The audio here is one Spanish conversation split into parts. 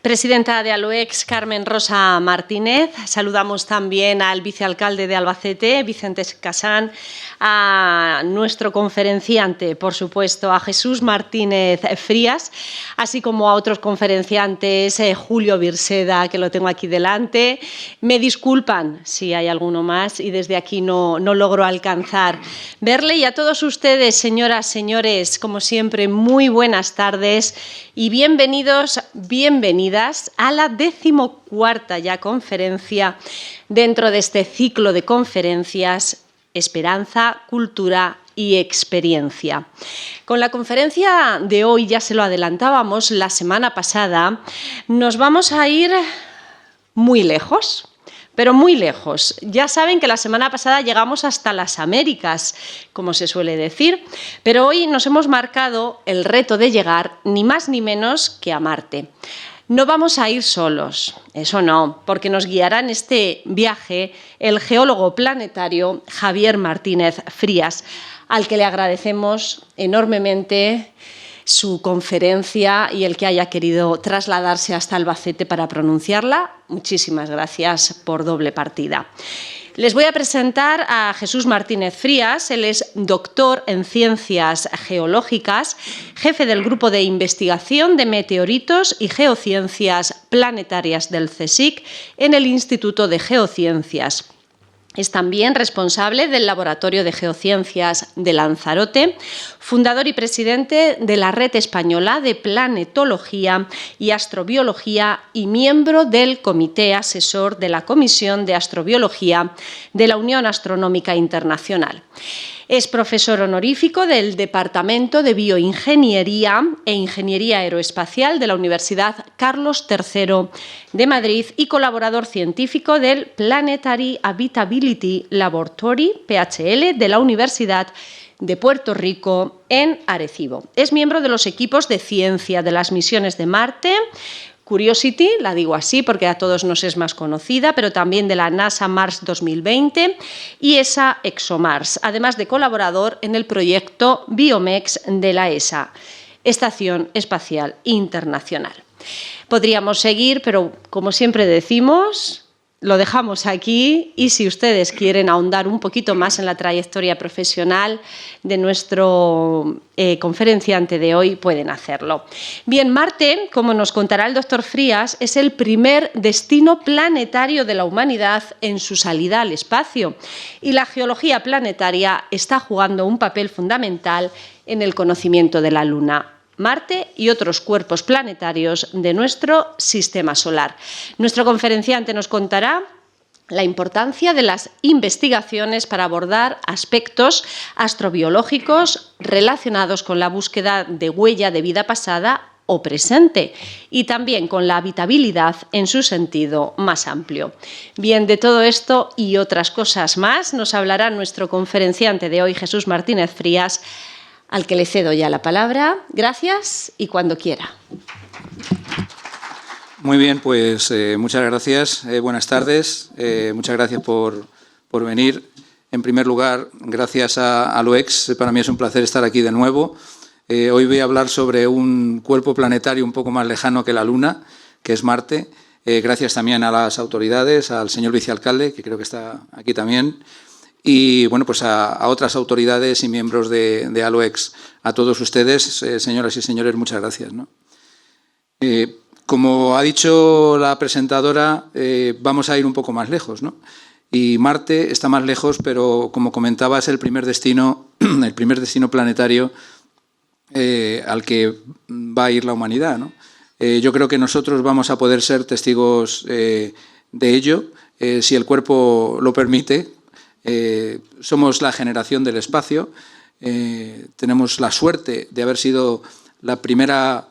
Presidenta de ALUEX, Carmen Rosa Martínez. Saludamos también al vicealcalde de Albacete, Vicente Casán, a nuestro conferenciante, por supuesto, a Jesús Martínez Frías, así como a otros conferenciantes, Julio Virseda, que lo tengo aquí delante. Me disculpan si hay alguno más y desde aquí no logro alcanzar verle. Y a todos ustedes, señoras, señores, como siempre, muy buenas tardes y bienvenidos, bienvenidas a la 14ª ya conferencia dentro de este ciclo de conferencias Esperanza, Cultura y Experiencia. Con la conferencia de hoy, ya se lo adelantábamos la semana pasada, nos vamos a ir muy lejos. Pero muy lejos. Ya saben que la semana pasada llegamos hasta las Américas, como se suele decir, pero hoy nos hemos marcado el reto de llegar ni más ni menos que a Marte. No vamos a ir solos, eso no, porque nos guiará en este viaje el geólogo planetario Javier Martínez Frías, al que le agradecemos enormemente su conferencia y el que haya querido trasladarse hasta Albacete para pronunciarla. Muchísimas gracias por doble partida. Les voy a presentar a Jesús Martínez Frías. Él es doctor en Ciencias Geológicas, jefe del Grupo de Investigación de Meteoritos y Geociencias Planetarias del CSIC en el Instituto de Geociencias. Es también responsable del Laboratorio de Geociencias de Lanzarote, fundador y presidente de la Red Española de Planetología y Astrobiología y miembro del Comité Asesor de la Comisión de Astrobiología de la Unión Astronómica Internacional. Es profesor honorífico del Departamento de Bioingeniería e Ingeniería Aeroespacial de la Universidad Carlos III de Madrid y colaborador científico del Planetary Habitability Laboratory, PHL, de la Universidad de Puerto Rico en Arecibo. Es miembro de los equipos de ciencia de las misiones de Marte, Curiosity, la digo así porque a todos nos es más conocida, pero también de la NASA Mars 2020 y ESA ExoMars, además de colaborador en el proyecto BioMex de la ESA, Estación Espacial Internacional. Podríamos seguir, pero como siempre decimos, lo dejamos aquí y si ustedes quieren ahondar un poquito más en la trayectoria profesional de nuestro conferenciante de hoy, pueden hacerlo. Bien, Marte, como nos contará el doctor Frías, es el primer destino planetario de la humanidad en su salida al espacio y la geología planetaria está jugando un papel fundamental en el conocimiento de la Luna, Marte y otros cuerpos planetarios de nuestro sistema solar. Nuestro conferenciante nos contará la importancia de las investigaciones para abordar aspectos astrobiológicos relacionados con la búsqueda de huella de vida pasada o presente y también con la habitabilidad en su sentido más amplio. Bien, de todo esto y otras cosas más nos hablará nuestro conferenciante de hoy, Jesús Martínez Frías, al que le cedo ya la palabra. Gracias y cuando quiera. Muy bien, pues muchas gracias. Buenas tardes. Muchas gracias por venir. En primer lugar, gracias a ALUEX. Para mí es un placer estar aquí de nuevo. Hoy voy a hablar sobre un cuerpo planetario un poco más lejano que la Luna, que es Marte. Gracias también a las autoridades, al señor vicealcalde, que creo que está aquí también, y bueno, pues a otras autoridades y miembros de ALUEX. A todos ustedes, señoras y señores, muchas gracias, ¿no? Como ha dicho la presentadora, vamos a ir un poco más lejos, ¿no? Y Marte está más lejos, pero como comentaba, es el primer destino planetario al que va a ir la humanidad, ¿no? Yo creo que nosotros vamos a poder ser testigos de ello, si el cuerpo lo permite. Somos la generación del espacio, tenemos la suerte de haber sido la primera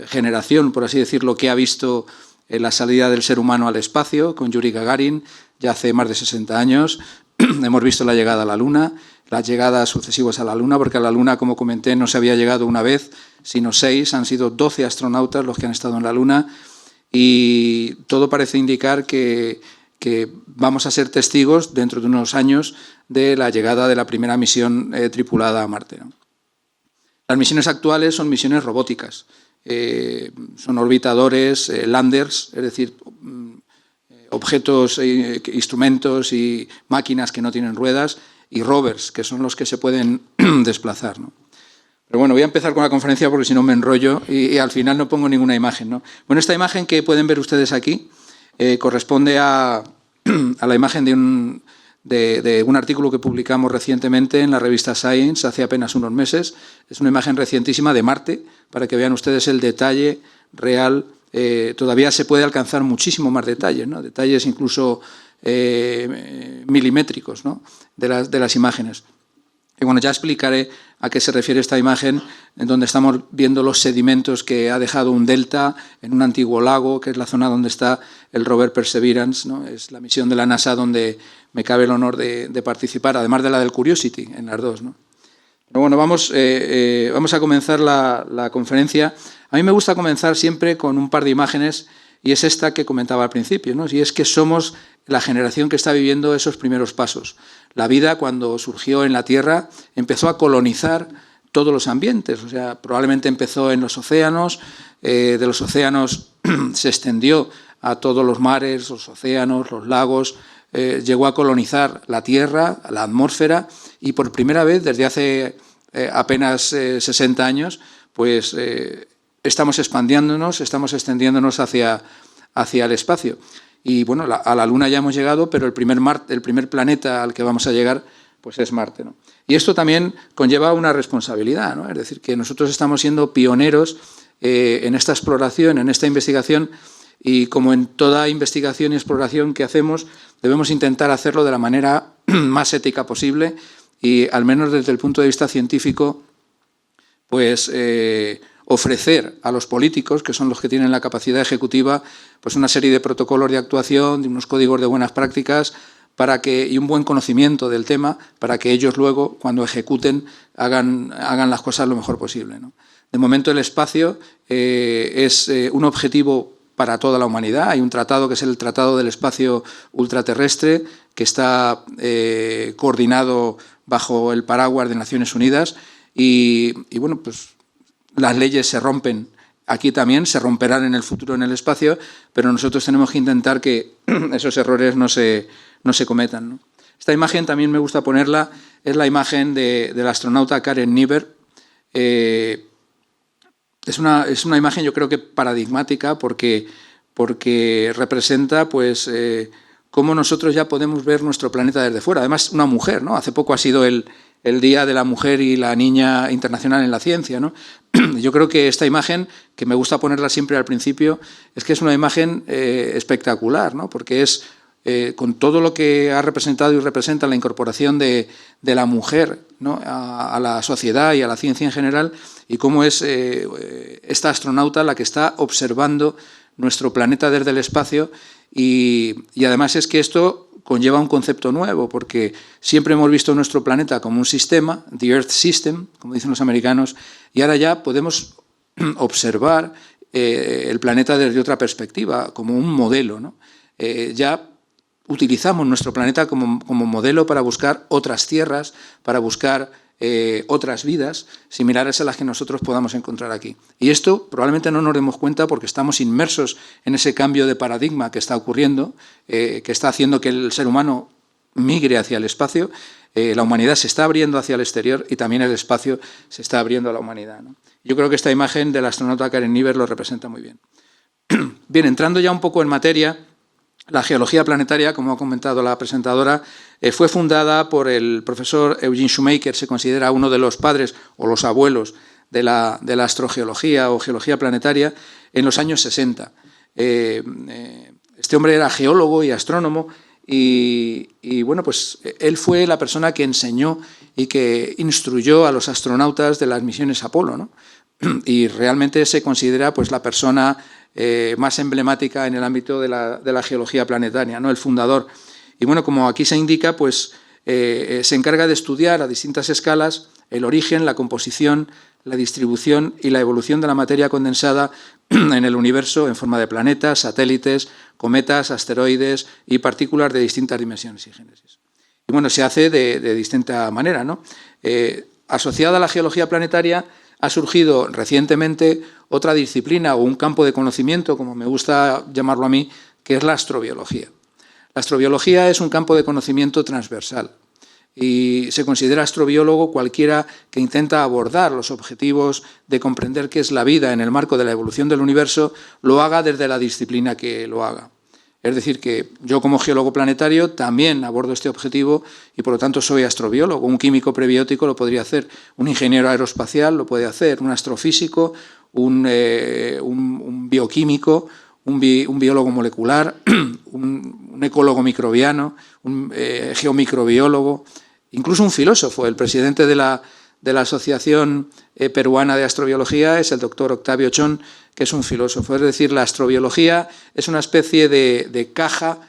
generación, por así decirlo, que ha visto la salida del ser humano al espacio con Yuri Gagarin, ya hace más de 60 años. Hemos visto la llegada a la Luna, las llegadas sucesivas a la Luna, porque a la Luna, como comenté, no se había llegado una vez, sino 6, han sido 12 astronautas los que han estado en la Luna y todo parece indicar que vamos a ser testigos dentro de unos años de la llegada de la primera misión tripulada a Marte, ¿no? Las misiones actuales son misiones robóticas. son orbitadores, landers, es decir, objetos, instrumentos y máquinas que no tienen ruedas, y rovers, que son los que se pueden desplazar, ¿no? Pero bueno, voy a empezar con la conferencia porque si no me enrollo y al final no pongo ninguna imagen, ¿no? Bueno, esta imagen que pueden ver ustedes aquí corresponde a la imagen de un artículo que publicamos recientemente en la revista Science hace apenas unos meses. Es una imagen recientísima de Marte, para que vean ustedes el detalle real. Todavía se puede alcanzar muchísimo más detalles, ¿no? Detalles incluso milimétricos, ¿no? de las imágenes. Y bueno, ya explicaré a qué se refiere esta imagen, en donde estamos viendo los sedimentos que ha dejado un delta en un antiguo lago, que es la zona donde está el rover Perseverance, ¿no? Es la misión de la NASA donde me cabe el honor de participar, además de la del Curiosity, en las dos, ¿no? Pero bueno, vamos a comenzar la conferencia. A mí me gusta comenzar siempre con un par de imágenes, y es esta que comentaba al principio, ¿no? Y es que somos la generación que está viviendo esos primeros pasos. La vida, cuando surgió en la Tierra, empezó a colonizar todos los ambientes. O sea, probablemente empezó en los océanos, de los océanos se extendió a todos los mares, los océanos, los lagos, llegó a colonizar la Tierra, la atmósfera, y por primera vez, desde hace apenas 60 años, pues estamos expandiéndonos, estamos extendiéndonos hacia el espacio. Y bueno, a la Luna ya hemos llegado, pero el primer planeta al que vamos a llegar pues es Marte, ¿no? Y esto también conlleva una responsabilidad, ¿no? Es decir, que nosotros estamos siendo pioneros en esta exploración, en esta investigación, y como en toda investigación y exploración que hacemos, debemos intentar hacerlo de la manera más ética posible y, al menos desde el punto de vista científico, pues ofrecer a los políticos, que son los que tienen la capacidad ejecutiva, pues una serie de protocolos de actuación, de unos códigos de buenas prácticas, y un buen conocimiento del tema, para que ellos luego, cuando ejecuten, hagan las cosas lo mejor posible, ¿no? De momento, el espacio es un objetivo para toda la humanidad. Hay un tratado que es el Tratado del Espacio Ultraterrestre, que está coordinado bajo el paraguas de Naciones Unidas, y bueno, pues las leyes se rompen aquí también, se romperán en el futuro en el espacio, pero nosotros tenemos que intentar que esos errores no se cometan, ¿no? Esta imagen también me gusta ponerla, es la imagen del astronauta Karen Niebuhr. Es una imagen, yo creo que paradigmática, porque representa pues cómo nosotros ya podemos ver nuestro planeta desde fuera. Además, una mujer, ¿no? Hace poco ha sido el Día de la Mujer y la Niña Internacional en la Ciencia, ¿no? Yo creo que esta imagen, que me gusta ponerla siempre al principio, es que es una imagen espectacular, ¿no? Porque es con todo lo que ha representado y representa la incorporación de la mujer, ¿no? a la sociedad y a la ciencia en general, y cómo es esta astronauta la que está observando nuestro planeta desde el espacio, y además es que esto conlleva un concepto nuevo, porque siempre hemos visto nuestro planeta como un sistema, the Earth System, como dicen los americanos, y ahora ya podemos observar el planeta desde otra perspectiva, como un modelo, ¿no? Ya utilizamos nuestro planeta como modelo para buscar otras tierras, para buscar otras vidas similares a las que nosotros podamos encontrar aquí. Y esto probablemente no nos demos cuenta porque estamos inmersos en ese cambio de paradigma que está ocurriendo, que está haciendo que el ser humano migre hacia el espacio. La humanidad se está abriendo hacia el exterior y también el espacio se está abriendo a la humanidad, ¿no? Yo creo que esta imagen del astronauta Karen Niebuhr lo representa muy bien. Bien, entrando ya un poco en materia, la geología planetaria, como ha comentado la presentadora, fue fundada por el profesor Eugene Shoemaker. Se considera uno de los padres o los abuelos de la astrogeología o geología planetaria en los años 60. Este hombre era geólogo y astrónomo y bueno, pues él fue la persona que enseñó y que instruyó a los astronautas de las misiones Apolo, ¿no? Y realmente se considera pues la persona más emblemática en el ámbito de la geología planetaria, ¿no? El fundador. Y bueno, como aquí se indica, pues se encarga de estudiar a distintas escalas el origen, la composición, la distribución y la evolución de la materia condensada en el universo en forma de planetas, satélites, cometas, asteroides y partículas de distintas dimensiones y génesis. Y bueno, se hace de distinta manera, ¿no? Asociada a la geología planetaria ha surgido recientemente otra disciplina o un campo de conocimiento, como me gusta llamarlo a mí, que es la astrobiología. La astrobiología es un campo de conocimiento transversal y se considera astrobiólogo cualquiera que intenta abordar los objetivos de comprender qué es la vida en el marco de la evolución del universo, lo haga desde la disciplina que lo haga. Es decir, que yo como geólogo planetario también abordo este objetivo y por lo tanto soy astrobiólogo. Un químico prebiótico lo podría hacer, un ingeniero aeroespacial lo puede hacer, un astrofísico, un bioquímico, un biólogo molecular, un ecólogo microbiano, un geomicrobiólogo, incluso un filósofo. El presidente de la Asociación Peruana de Astrobiología es el doctor Octavio Chon, que es un filósofo. Es decir, la astrobiología es una especie de caja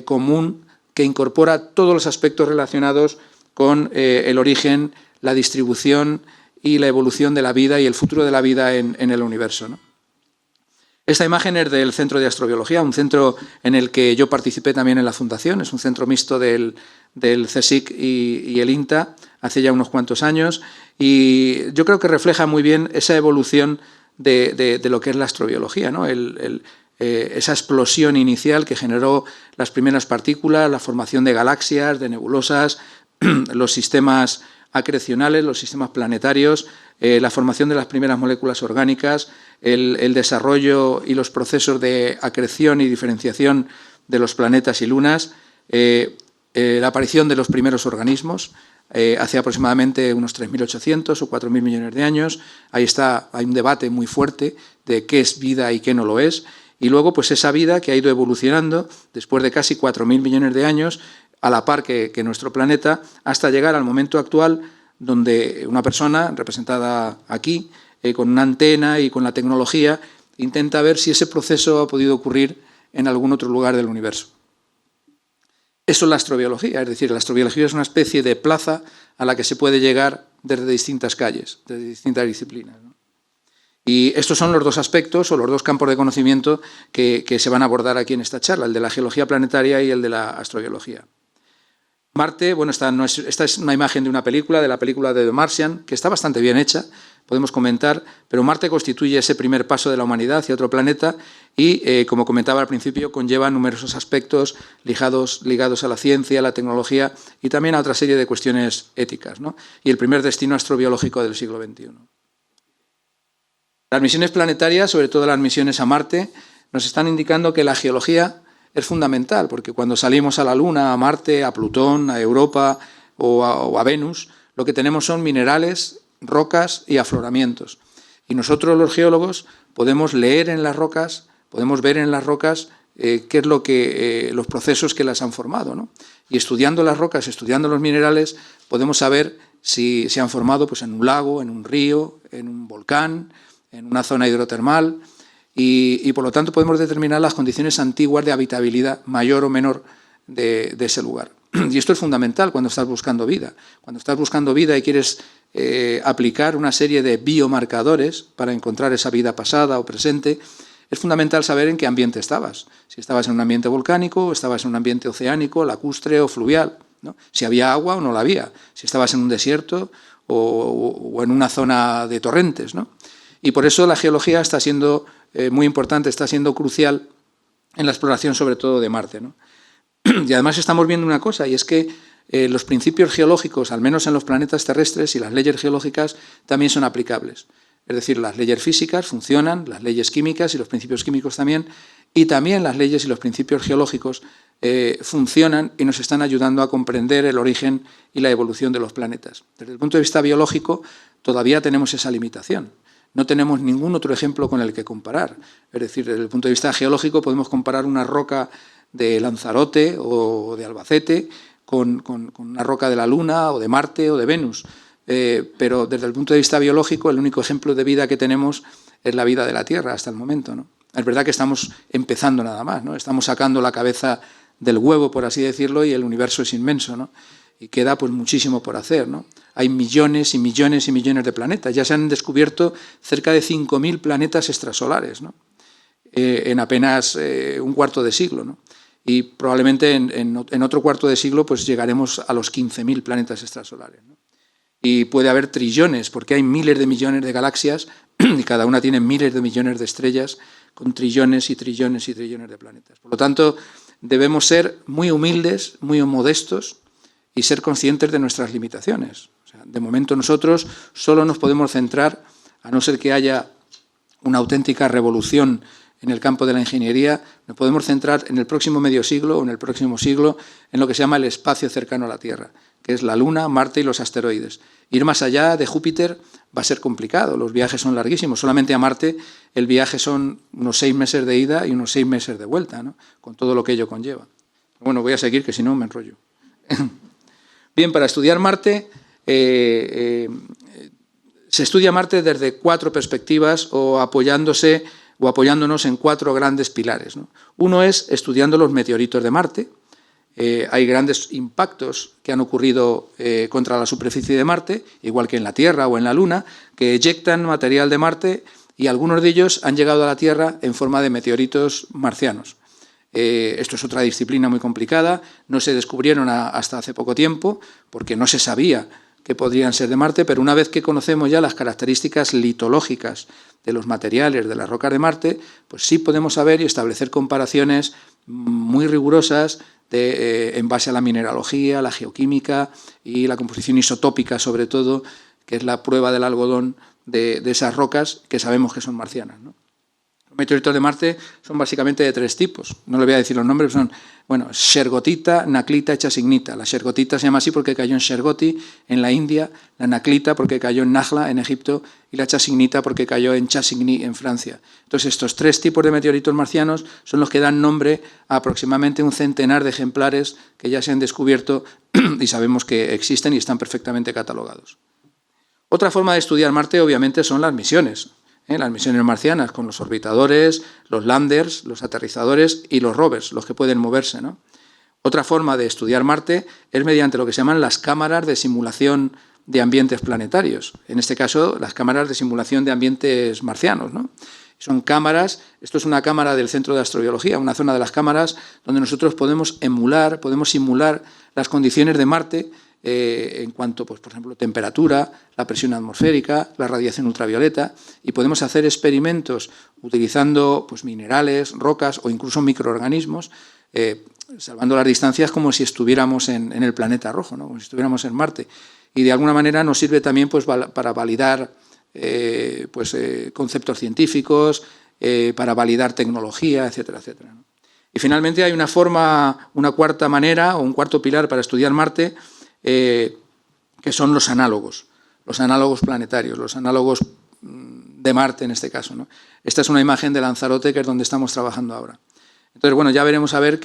común que incorpora todos los aspectos relacionados con el origen, la distribución y la evolución de la vida y el futuro de la vida en el universo, ¿no? Esta imagen es del Centro de Astrobiología, un centro en el que yo participé también en la fundación. Es un centro mixto del CSIC y el INTA hace ya unos cuantos años, y yo creo que refleja muy bien esa evolución de lo que es la astrobiología, ¿no? Esa explosión inicial que generó las primeras partículas, la formación de galaxias, de nebulosas, los sistemas acrecionales, los sistemas planetarios, la formación de las primeras moléculas orgánicas, el desarrollo y los procesos de acreción y diferenciación de los planetas y lunas, la aparición de los primeros organismos, hace aproximadamente unos 3.800 o 4.000 millones de años. Hay un debate muy fuerte de qué es vida y qué no lo es. Y luego, pues esa vida que ha ido evolucionando después de casi 4.000 millones de años, a la par que nuestro planeta, hasta llegar al momento actual, donde una persona, representada aquí, con una antena y con la tecnología, intenta ver si ese proceso ha podido ocurrir en algún otro lugar del universo. Eso es la astrobiología, es decir, la astrobiología es una especie de plaza a la que se puede llegar desde distintas calles, desde distintas disciplinas, ¿no? Y estos son los dos aspectos o los dos campos de conocimiento que se van a abordar aquí en esta charla, el de la geología planetaria y el de la astrobiología. Marte, bueno, esta es una imagen de una película, de la película de The Martian, que está bastante bien hecha, podemos comentar, pero Marte constituye ese primer paso de la humanidad hacia otro planeta y, como comentaba al principio, conlleva numerosos aspectos ligados a la ciencia, a la tecnología y también a otra serie de cuestiones éticas, ¿no? Y el primer destino astrobiológico del siglo XXI. Las misiones planetarias, sobre todo las misiones a Marte, nos están indicando que la geología es fundamental, porque cuando salimos a la Luna, a Marte, a Plutón, a Europa o a Venus, lo que tenemos son minerales, rocas y afloramientos. Y nosotros, los geólogos, podemos leer en las rocas, podemos ver en las rocas qué es lo que los procesos que las han formado, ¿no? Y estudiando las rocas, estudiando los minerales, podemos saber si se han formado pues, en un lago, en un río, en un volcán, en una zona hidrotermal, y por lo tanto podemos determinar las condiciones antiguas de habitabilidad mayor o menor de ese lugar. Y esto es fundamental cuando estás buscando vida. Cuando estás buscando vida y quieres aplicar una serie de biomarcadores para encontrar esa vida pasada o presente, es fundamental saber en qué ambiente estabas. Si estabas en un ambiente volcánico, o estabas en un ambiente oceánico, lacustre o fluvial, ¿no? Si había agua o no la había. Si estabas en un desierto o en una zona de torrentes, ¿no? Y por eso la geología está siendo muy importante, está siendo crucial en la exploración sobre todo de Marte, ¿no? Y además estamos viendo una cosa, y es que los principios geológicos, al menos en los planetas terrestres, y las leyes geológicas también son aplicables. Es decir, las leyes físicas funcionan, las leyes químicas y los principios químicos también, y también las leyes y los principios geológicos funcionan y nos están ayudando a comprender el origen y la evolución de los planetas. Desde el punto de vista biológico, todavía tenemos esa limitación. No tenemos ningún otro ejemplo con el que comparar. Es decir, desde el punto de vista geológico podemos comparar una roca de Lanzarote o de Albacete con una roca de la Luna o de Marte o de Venus. Pero desde el punto de vista biológico, el único ejemplo de vida que tenemos es la vida de la Tierra hasta el momento, ¿no? Es verdad que estamos empezando nada más, ¿no? Estamos sacando la cabeza del huevo, por así decirlo, y el universo es inmenso, ¿no? Y queda pues muchísimo por hacer, ¿no? Hay millones y millones y millones de planetas. Ya se han descubierto cerca de 5.000 planetas extrasolares, ¿no? En apenas un cuarto de siglo, ¿no? Y probablemente en otro cuarto de siglo pues llegaremos a los 15.000 planetas extrasolares, ¿no? y puede haber trillones, porque hay miles de millones de galaxias y cada una tiene miles de millones de estrellas con trillones y trillones y trillones de planetas. Por lo tanto, debemos ser muy humildes, muy modestos y ser conscientes de nuestras limitaciones. O sea, de momento nosotros solo nos podemos centrar, a no ser que haya una auténtica revolución en el campo de la ingeniería, nos podemos centrar en el próximo medio siglo o en el próximo siglo en lo que se llama el espacio cercano a la Tierra, que es la Luna, Marte y los asteroides. Ir más allá de Júpiter va a ser complicado, los viajes son larguísimos. Solamente a Marte el viaje son unos 6 meses de ida y unos 6 meses de vuelta, ¿no? Con todo lo que ello conlleva. Bueno, voy a seguir, que si no me enrollo. Bien, para estudiar Marte, se estudia Marte desde 4 perspectivas o apoyándonos en 4 grandes pilares, ¿no? Uno es estudiando los meteoritos de Marte. Hay grandes impactos que han ocurrido contra la superficie de Marte, igual que en la Tierra o en la Luna, que eyectan material de Marte y algunos de ellos han llegado a la Tierra en forma de meteoritos marcianos. Esto es otra disciplina muy complicada, no se descubrieron hasta hace poco tiempo porque no se sabía que podrían ser de Marte, pero una vez que conocemos ya las características litológicas de los materiales de las rocas de Marte, pues sí podemos saber y establecer comparaciones muy rigurosas en base a la mineralogía, la geoquímica y la composición isotópica, sobre todo, que es la prueba del algodón de esas rocas que sabemos que son marcianas, ¿no? Los meteoritos de Marte son básicamente de 3 tipos. No le voy a decir los nombres, son shergotita, naclita y chasignita. La shergotita se llama así porque cayó en Shergoti, en la India, la naclita porque cayó en Najla, en Egipto, y la chasignita porque cayó en Chasigny, en Francia. Entonces, estos 3 tipos de meteoritos marcianos son los que dan nombre a aproximadamente un centenar de ejemplares que ya se han descubierto y sabemos que existen y están perfectamente catalogados. Otra forma de estudiar Marte, obviamente, son las misiones. Las misiones marcianas con los orbitadores, los landers, los aterrizadores y los rovers, los que pueden moverse, ¿no? Otra forma de estudiar Marte es mediante lo que se llaman las cámaras de simulación de ambientes planetarios. En este caso, las cámaras de simulación de ambientes marcianos, ¿no? Son cámaras, esto es una cámara del Centro de Astrobiología, una zona de las cámaras donde nosotros podemos simular las condiciones de Marte en cuanto, pues, por ejemplo, temperatura, la presión atmosférica, la radiación ultravioleta, y podemos hacer experimentos utilizando, pues, minerales, rocas o incluso microorganismos, salvando las distancias como si estuviéramos en el planeta rojo, ¿no? Como si estuviéramos en Marte. Y de alguna manera nos sirve también, pues, para validar conceptos científicos, para validar tecnología, etcétera, etcétera, ¿no? Y finalmente hay una cuarta manera o un cuarto pilar para estudiar Marte, que son los análogos planetarios, los análogos de Marte en este caso, ¿no? Esta es una imagen de Lanzarote, que es donde estamos trabajando ahora. Entonces, bueno, ya veremos a ver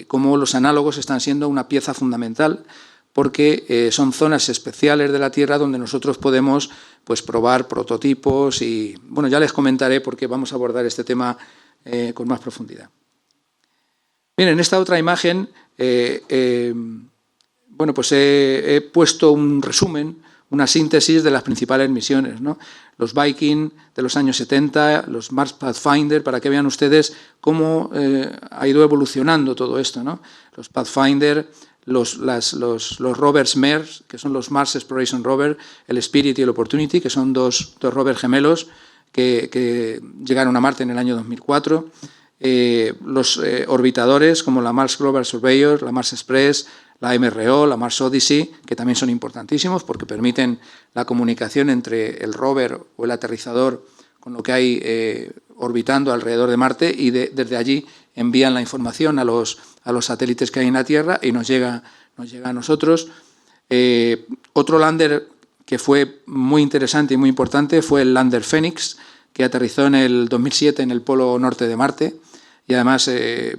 cómo los análogos están siendo una pieza fundamental, porque son zonas especiales de la Tierra donde nosotros podemos, pues, probar prototipos y, bueno, ya les comentaré porque vamos a abordar este tema con más profundidad. Bien, en esta otra imagen pues he puesto un resumen, una síntesis de las principales misiones, ¿no? Los Viking de los años 70, los Mars Pathfinder, para que vean ustedes cómo ha ido evolucionando todo esto, ¿no? Los Pathfinder, los rovers MERS, que son los Mars Exploration Rover, el Spirit y el Opportunity, que son dos rovers gemelos que llegaron a Marte en el año 2004, los orbitadores como la Mars Global Surveyor, la Mars Express, la MRO, la Mars Odyssey, que también son importantísimos porque permiten la comunicación entre el rover o el aterrizador con lo que hay orbitando alrededor de Marte, y desde allí envían la información a los satélites que hay en la Tierra y nos llega a nosotros. Otro lander que fue muy interesante y muy importante fue el lander Phoenix, que aterrizó en el 2007 en el polo norte de Marte y además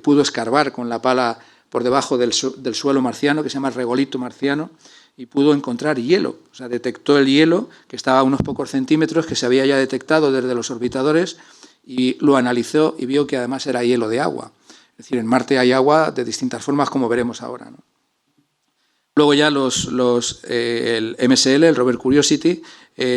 pudo escarbar con la pala por debajo del suelo marciano, que se llama regolito marciano, y pudo encontrar hielo. O sea, detectó el hielo, que estaba a unos pocos centímetros, que se había ya detectado desde los orbitadores, y lo analizó y vio que además era hielo de agua. Es decir, en Marte hay agua de distintas formas, como veremos ahora, ¿no? Luego ya el MSL, el rover Curiosity.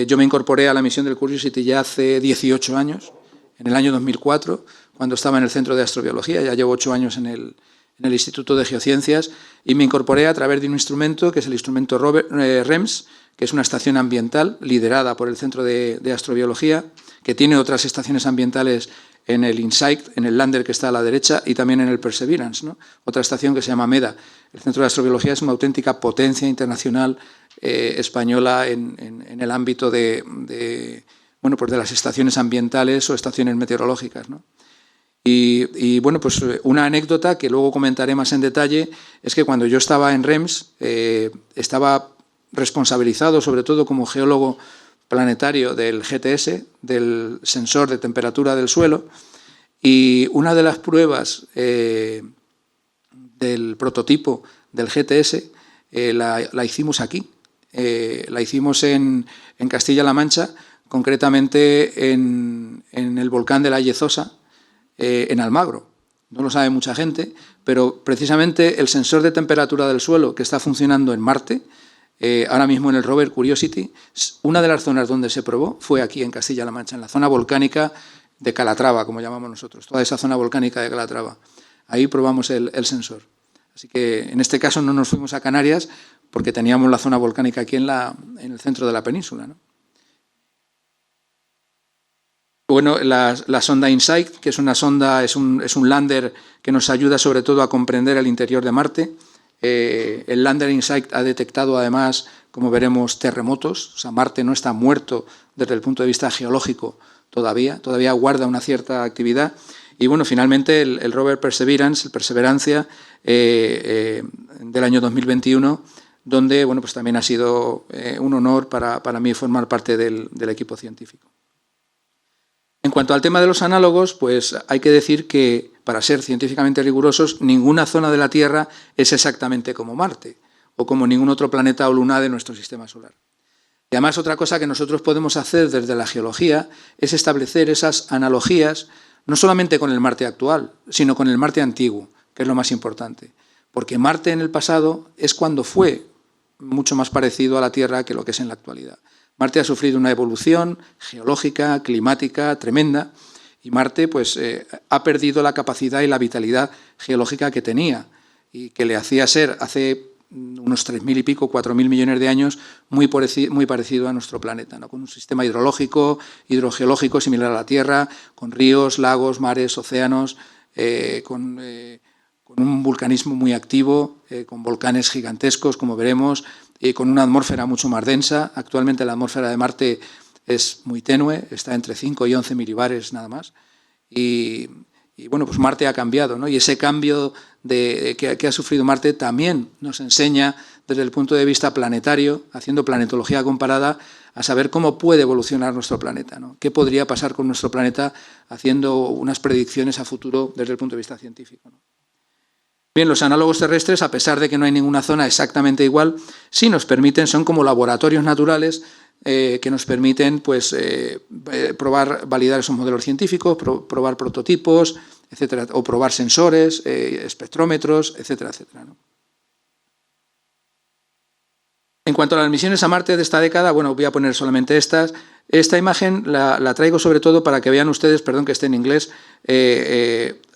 Yo me incorporé a la misión del Curiosity ya hace 18 años, en el año 2004, cuando estaba en el Centro de Astrobiología. Ya llevo 8 años en en el Instituto de Geociencias, y me incorporé a través de un instrumento que es el instrumento REMS, que es una estación ambiental liderada por el Centro de Astrobiología, que tiene otras estaciones ambientales en el InSight, en el lander que está a la derecha, y también en el Perseverance, ¿no? Otra estación que se llama MEDA. El Centro de Astrobiología es una auténtica potencia internacional española en el ámbito de las estaciones ambientales o estaciones meteorológicas, ¿no? Y bueno, pues una anécdota que luego comentaré más en detalle es que cuando yo estaba en REMS estaba responsabilizado sobre todo como geólogo planetario del GTS, del sensor de temperatura del suelo, y una de las pruebas del prototipo del GTS la hicimos aquí, la hicimos en Castilla-La Mancha, concretamente en el volcán de la Yezosa, en Almagro. No lo sabe mucha gente, pero precisamente el sensor de temperatura del suelo que está funcionando en Marte, ahora mismo en el rover Curiosity, una de las zonas donde se probó fue aquí en Castilla-La Mancha, en la zona volcánica de Calatrava, como llamamos nosotros, toda esa zona volcánica de Calatrava. Ahí probamos el sensor. Así que en este caso no nos fuimos a Canarias porque teníamos la zona volcánica aquí en el centro de la península, ¿no? Bueno, la sonda InSight, que es una sonda, es un lander que nos ayuda sobre todo a comprender el interior de Marte. El lander InSight ha detectado además, como veremos, terremotos. O sea, Marte no está muerto desde el punto de vista geológico todavía guarda una cierta actividad. Y bueno, finalmente el rover Perseverance, el Perseverancia, del año 2021, donde bueno, pues también ha sido un honor para mí formar parte del equipo científico. En cuanto al tema de los análogos, pues hay que decir que, para ser científicamente rigurosos, ninguna zona de la Tierra es exactamente como Marte o como ningún otro planeta o luna de nuestro sistema solar. Y además, otra cosa que nosotros podemos hacer desde la geología es establecer esas analogías no solamente con el Marte actual, sino con el Marte antiguo, que es lo más importante. Porque Marte en el pasado es cuando fue mucho más parecido a la Tierra que lo que es en la actualidad. Marte ha sufrido una evolución geológica, climática, tremenda, y Marte pues, ha perdido la capacidad y la vitalidad geológica que tenía y que le hacía ser hace unos 3.000 y pico, 4.000 millones de años, muy parecido a nuestro planeta, ¿no? Con un sistema hidrogeológico similar a la Tierra, con ríos, lagos, mares, océanos, con un vulcanismo muy activo, con volcanes gigantescos, como veremos, y con una atmósfera mucho más densa. Actualmente la atmósfera de Marte es muy tenue, está entre 5 y 11 milibares nada más. Y bueno, pues Marte ha cambiado, ¿no? Y ese cambio que ha sufrido Marte también nos enseña, desde el punto de vista planetario, haciendo planetología comparada, a saber cómo puede evolucionar nuestro planeta, ¿no? Qué podría pasar con nuestro planeta haciendo unas predicciones a futuro desde el punto de vista científico, ¿no? Bien, los análogos terrestres, a pesar de que no hay ninguna zona exactamente igual, sí nos permiten, son como laboratorios naturales que nos permiten pues, validar esos modelos científicos, probar prototipos, etcétera, o probar sensores, espectrómetros, etcétera, etcétera, ¿no? En cuanto a las misiones a Marte de esta década, bueno, voy a poner solamente estas. Esta imagen la traigo sobre todo para que vean ustedes, perdón que esté en inglés,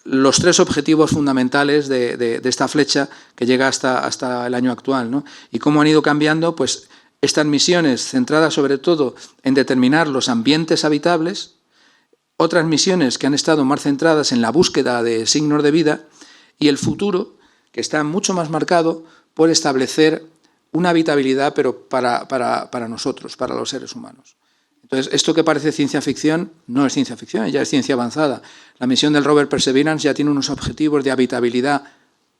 los 3 objetivos fundamentales de esta flecha que llega hasta el año actual, ¿no? Y cómo han ido cambiando pues, estas misiones centradas sobre todo en determinar los ambientes habitables, otras misiones que han estado más centradas en la búsqueda de signos de vida y el futuro, que está mucho más marcado por establecer una habitabilidad, pero para nosotros, para los seres humanos. Entonces, esto que parece ciencia ficción, no es ciencia ficción, ya es ciencia avanzada. La misión del rover Perseverance ya tiene unos objetivos de habitabilidad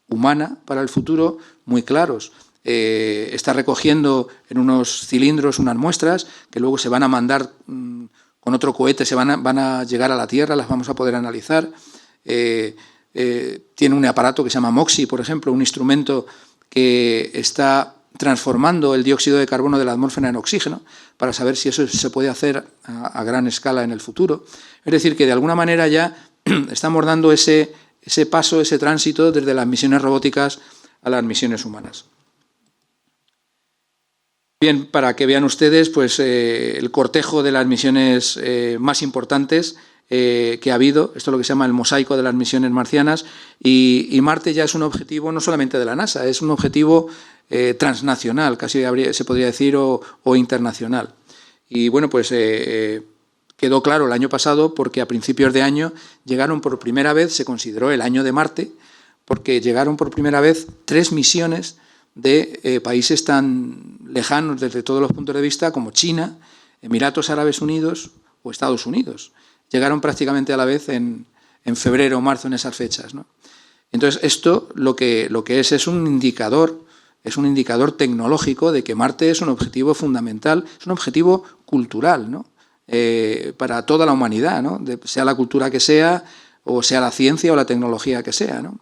humana para el futuro muy claros. Está recogiendo en unos cilindros unas muestras que luego se van a mandar con otro cohete, van a llegar a la Tierra, las vamos a poder analizar. Tiene un aparato que se llama MOXIE, por ejemplo, un instrumento que está transformando el dióxido de carbono de la atmósfera en oxígeno para saber si eso se puede hacer a gran escala en el futuro. Es decir, que de alguna manera ya estamos dando ese paso, ese tránsito desde las misiones robóticas a las misiones humanas. Bien, para que vean ustedes pues, el cortejo de las misiones más importantes, que ha habido, esto es lo que se llama el mosaico de las misiones marcianas, y Marte ya es un objetivo no solamente de la NASA, es un objetivo transnacional, casi se podría decir, o internacional. Y bueno, pues quedó claro el año pasado porque a principios de año llegaron por primera vez, se consideró el año de Marte, porque llegaron por primera vez 3 misiones de países tan lejanos desde todos los puntos de vista como China, Emiratos Árabes Unidos o Estados Unidos. Llegaron prácticamente a la vez en febrero o marzo, en esas fechas, ¿no? Entonces, esto lo que es un indicador tecnológico de que Marte es un objetivo fundamental, es un objetivo cultural, ¿no? Para toda la humanidad, ¿no? Sea la cultura que sea, o sea la ciencia o la tecnología que sea, ¿no?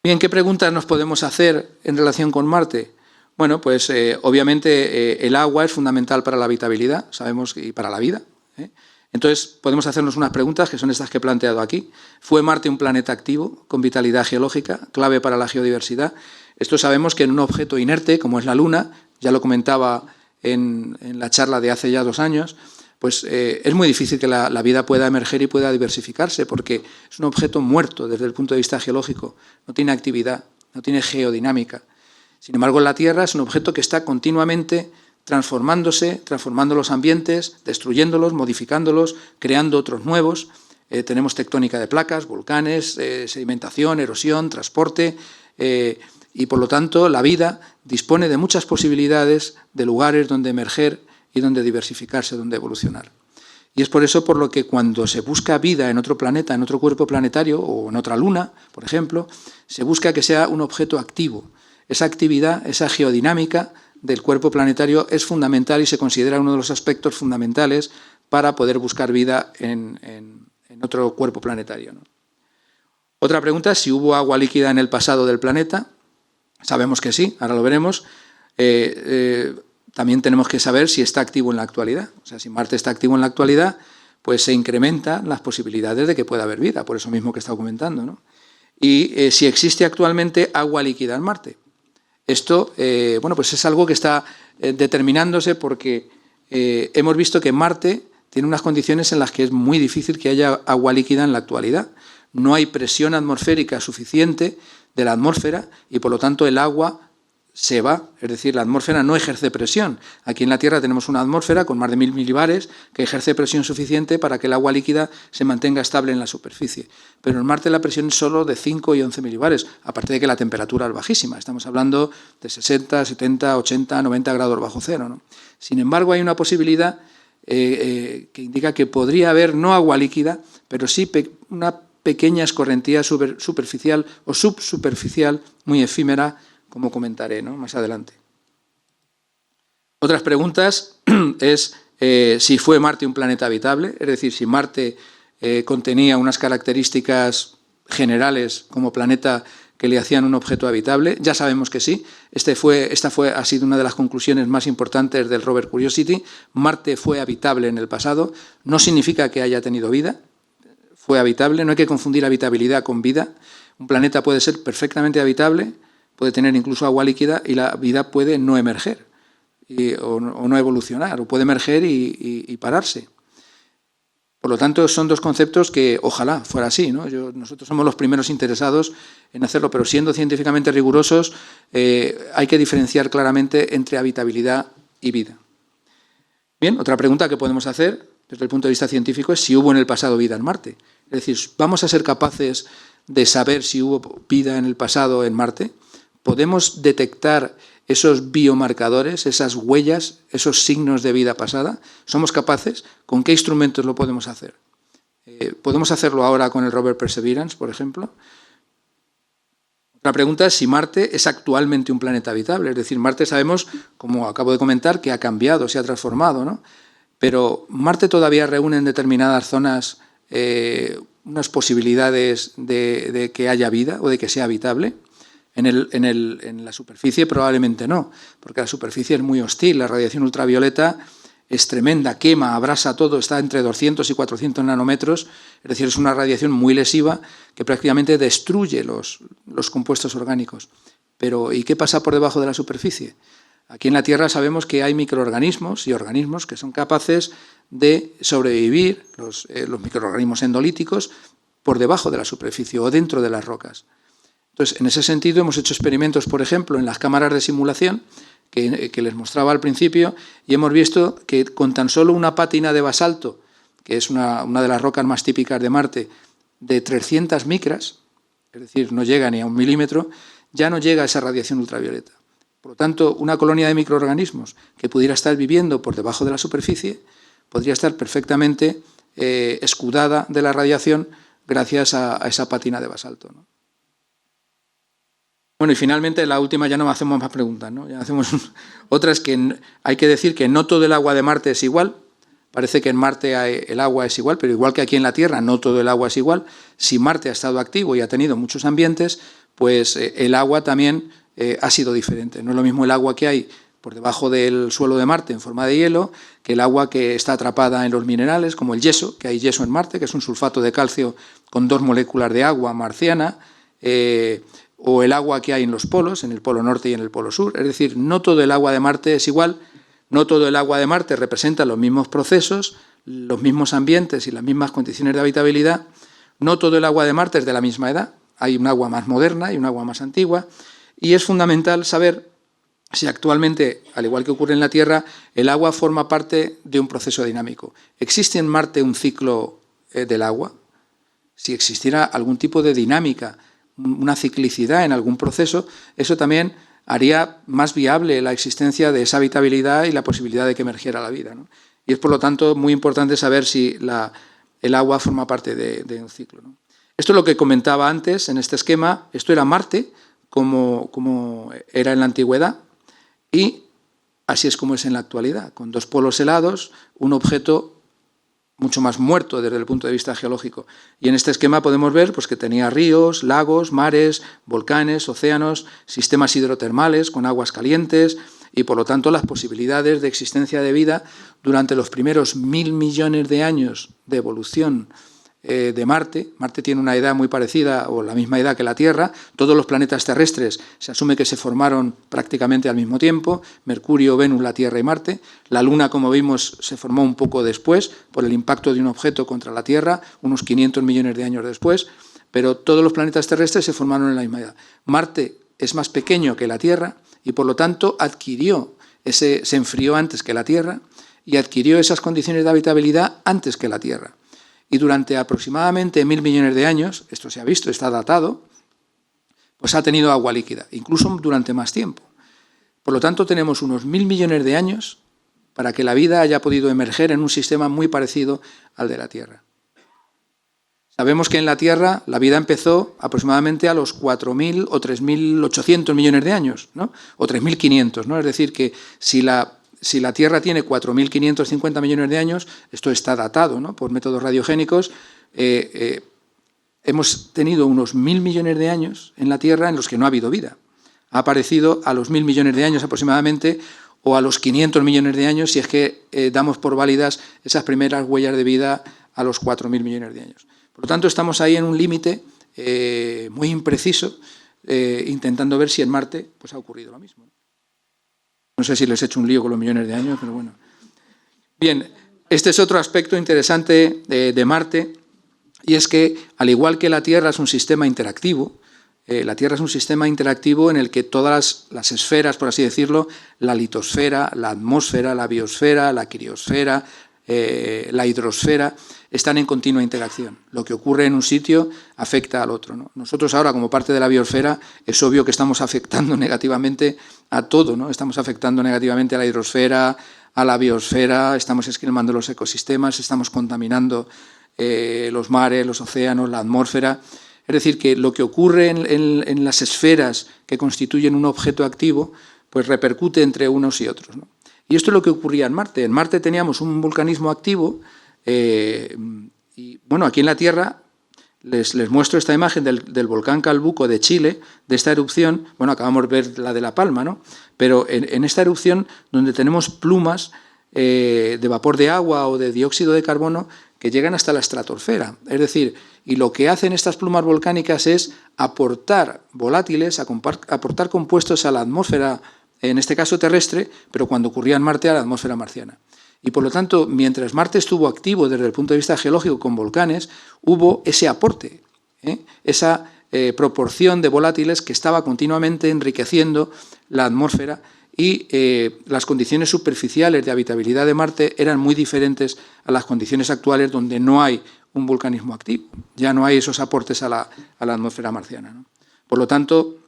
Bien, ¿qué preguntas nos podemos hacer en relación con Marte? Bueno, pues obviamente el agua es fundamental para la habitabilidad, sabemos, y para la vida, ¿eh? Entonces podemos hacernos unas preguntas que son estas que he planteado aquí. ¿Fue Marte un planeta activo con vitalidad geológica, clave para la geodiversidad? Esto sabemos que en un objeto inerte como es la Luna, ya lo comentaba en la charla de hace ya 2 años, pues es muy difícil que la vida pueda emerger y pueda diversificarse, porque es un objeto muerto desde el punto de vista geológico, no tiene actividad, no tiene geodinámica. Sin embargo, la Tierra es un objeto que está continuamente transformando los ambientes, destruyéndolos, modificándolos, creando otros nuevos. Tenemos tectónica de placas, volcanes, sedimentación, erosión, transporte, y por lo tanto la vida dispone de muchas posibilidades de lugares donde emerger y donde diversificarse, donde evolucionar. Y es por eso por lo que cuando se busca vida en otro planeta, en otro cuerpo planetario o en otra luna, por ejemplo, se busca que sea un objeto activo. Esa actividad, esa geodinámica del cuerpo planetario es fundamental y se considera uno de los aspectos fundamentales para poder buscar vida en otro cuerpo planetario, ¿no? Otra pregunta es si hubo agua líquida en el pasado del planeta. Sabemos que sí, ahora lo veremos. También tenemos que saber si está activo en la actualidad. O sea, si Marte está activo en la actualidad, pues se incrementan las posibilidades de que pueda haber vida, por eso mismo que he estado comentando, ¿no? Y si existe actualmente agua líquida en Marte. Esto, bueno, pues es algo que está determinándose porque hemos visto que Marte tiene unas condiciones en las que es muy difícil que haya agua líquida en la actualidad. No hay presión atmosférica suficiente de la atmósfera y, por lo tanto, el agua se va, es decir, la atmósfera no ejerce presión. Aquí en la Tierra tenemos una atmósfera con más de 1000 milibares que ejerce presión suficiente para que el agua líquida se mantenga estable en la superficie. Pero en Marte la presión es solo de 5 y 11 milibares, aparte de que la temperatura es bajísima. Estamos hablando de 60, 70, 80, 90 grados bajo cero, ¿no? Sin embargo, hay una posibilidad que indica que podría haber no agua líquida, pero sí una pequeña escorrentía superficial o subsuperficial muy efímera, como comentaré, ¿no?, más adelante. Otras preguntas es si fue Marte un planeta habitable, es decir, si Marte contenía unas características generales como planeta que le hacían un objeto habitable. Ya sabemos que sí. Esta ha sido una de las conclusiones más importantes del rover Curiosity. Marte fue habitable en el pasado. No significa que haya tenido vida. Fue habitable. No hay que confundir habitabilidad con vida. Un planeta puede ser perfectamente habitable, puede tener incluso agua líquida y la vida puede no emerger o no evolucionar, o puede emerger y pararse. Por lo tanto, son 2 conceptos que ojalá fuera así, ¿no? Nosotros somos los primeros interesados en hacerlo, pero siendo científicamente rigurosos hay que diferenciar claramente entre habitabilidad y vida. Bien, otra pregunta que podemos hacer desde el punto de vista científico es si hubo en el pasado vida en Marte. Es decir, ¿vamos a ser capaces de saber si hubo vida en el pasado en Marte? ¿Podemos detectar esos biomarcadores, esas huellas, esos signos de vida pasada? ¿Somos capaces? ¿Con qué instrumentos lo podemos hacer? ¿Podemos hacerlo ahora con el rover Perseverance, por ejemplo? La pregunta es si Marte es actualmente un planeta habitable. Es decir, Marte sabemos, como acabo de comentar, que ha cambiado, se ha transformado, ¿no? Pero Marte todavía reúne en determinadas zonas unas posibilidades de que haya vida o de que sea habitable. En la superficie probablemente no, porque la superficie es muy hostil, la radiación ultravioleta es tremenda, quema, abrasa todo, está entre 200 y 400 nanómetros, es decir, es una radiación muy lesiva que prácticamente destruye los compuestos orgánicos. Pero ¿y qué pasa por debajo de la superficie? Aquí en la Tierra sabemos que hay microorganismos y organismos que son capaces de sobrevivir, los microorganismos endolíticos, por debajo de la superficie o dentro de las rocas. Entonces, en ese sentido hemos hecho experimentos, por ejemplo, en las cámaras de simulación, que les mostraba al principio, y hemos visto que con tan solo una pátina de basalto, que es una de las rocas más típicas de Marte, de 300 micras, es decir, no llega ni a 1 milímetro, ya no llega a esa radiación ultravioleta. Por lo tanto, una colonia de microorganismos que pudiera estar viviendo por debajo de la superficie podría estar perfectamente escudada de la radiación gracias a esa pátina de basalto, ¿no? Bueno, y finalmente, la última, ya no hacemos más preguntas, ¿no? Ya hacemos otras que hay que decir que no todo el agua de Marte es igual. Parece que en Marte el agua es igual, pero igual que aquí en la Tierra no todo el agua es igual. Si Marte ha estado activo y ha tenido muchos ambientes, pues el agua también ha sido diferente. No es lo mismo el agua que hay por debajo del suelo de Marte en forma de hielo que el agua que está atrapada en los minerales, como el yeso, que hay yeso en Marte, que es un sulfato de calcio con 2 moléculas de agua marciana, o el agua que hay en los polos, en el polo norte y en el polo sur. Es decir, no todo el agua de Marte es igual, no todo el agua de Marte representa los mismos procesos, los mismos ambientes y las mismas condiciones de habitabilidad. No todo el agua de Marte es de la misma edad, hay un agua más moderna y un agua más antigua, y es fundamental saber si actualmente, al igual que ocurre en la Tierra, el agua forma parte de un proceso dinámico. ¿Existe en Marte un ciclo del agua? Si existiera algún tipo de dinámica, una ciclicidad en algún proceso, eso también haría más viable la existencia de esa habitabilidad y la posibilidad de que emergiera la vida, ¿no? Y es, por lo tanto, muy importante saber si el agua forma parte de un ciclo, ¿no? Esto es lo que comentaba antes en este esquema. Esto era Marte, como era en la antigüedad, y así es como es en la actualidad, con 2 polos helados, un objeto mucho más muerto desde el punto de vista geológico. Y en este esquema podemos ver pues, que tenía ríos, lagos, mares, volcanes, océanos, sistemas hidrotermales con aguas calientes y, por lo tanto, las posibilidades de existencia de vida durante los primeros 1.000 millones de años de evolución de Marte. Marte tiene una edad muy parecida o la misma edad que la Tierra. Todos los planetas terrestres se asume que se formaron prácticamente al mismo tiempo: Mercurio, Venus, la Tierra y Marte. La Luna, como vimos, se formó un poco después por el impacto de un objeto contra la Tierra, unos 500 millones de años después, pero todos los planetas terrestres se formaron en la misma edad. Marte es más pequeño que la Tierra y, por lo tanto, se enfrió antes que la Tierra y adquirió esas condiciones de habitabilidad antes que la Tierra. Y durante aproximadamente 1.000 millones de años, esto se ha visto, está datado, pues ha tenido agua líquida, incluso durante más tiempo. Por lo tanto, tenemos unos 1.000 millones de años para que la vida haya podido emerger en un sistema muy parecido al de la Tierra. Sabemos que en la Tierra la vida empezó aproximadamente a los 4.000 o 3.800 millones de años, ¿no? O 3.500, ¿no? Es decir, que si la Tierra tiene 4.550 millones de años, esto está datado, ¿no? Por métodos radiogénicos, hemos tenido unos 1.000 millones de años en la Tierra en los que no ha habido vida. Ha aparecido a los 1.000 millones de años aproximadamente, o a los 500 millones de años, si es que damos por válidas esas primeras huellas de vida a los 4.000 millones de años. Por lo tanto, estamos ahí en un límite muy impreciso, intentando ver si en Marte pues, ha ocurrido lo mismo. No sé si les he hecho un lío con los millones de años, pero bueno. Bien, este es otro aspecto interesante de Marte, y es que, al igual que la Tierra es un sistema interactivo, la Tierra es un sistema interactivo en el que todas las esferas, por así decirlo, la litosfera, la atmósfera, la biosfera, la criosfera, la hidrosfera, están en continua interacción. Lo que ocurre en un sitio afecta al otro, ¿no? Nosotros ahora, como parte de la biosfera, es obvio que estamos afectando negativamente a todo, ¿no? Estamos afectando negativamente a la hidrosfera, a la biosfera, estamos esquilmando los ecosistemas, estamos contaminando los mares, los océanos, la atmósfera. Es decir, que lo que ocurre en las esferas que constituyen un objeto activo, pues repercute entre unos y otros, ¿no? Y esto es lo que ocurría en Marte. En Marte teníamos un vulcanismo activo y, bueno, aquí en la Tierra les muestro esta imagen del volcán Calbuco de Chile, de esta erupción. Bueno, acabamos de ver la de La Palma, ¿no? Pero en esta erupción, donde tenemos plumas de vapor de agua o de dióxido de carbono que llegan hasta la estratosfera. Es decir, y lo que hacen estas plumas volcánicas es aportar volátiles, aportar compuestos a la atmósfera en este caso terrestre, pero cuando ocurría en Marte a la atmósfera marciana. Y por lo tanto, mientras Marte estuvo activo desde el punto de vista geológico con volcanes, hubo ese aporte, esa proporción de volátiles que estaba continuamente enriqueciendo la atmósfera y las condiciones superficiales de habitabilidad de Marte eran muy diferentes a las condiciones actuales donde no hay un vulcanismo activo, ya no hay esos aportes a la atmósfera marciana, ¿no? Por lo tanto,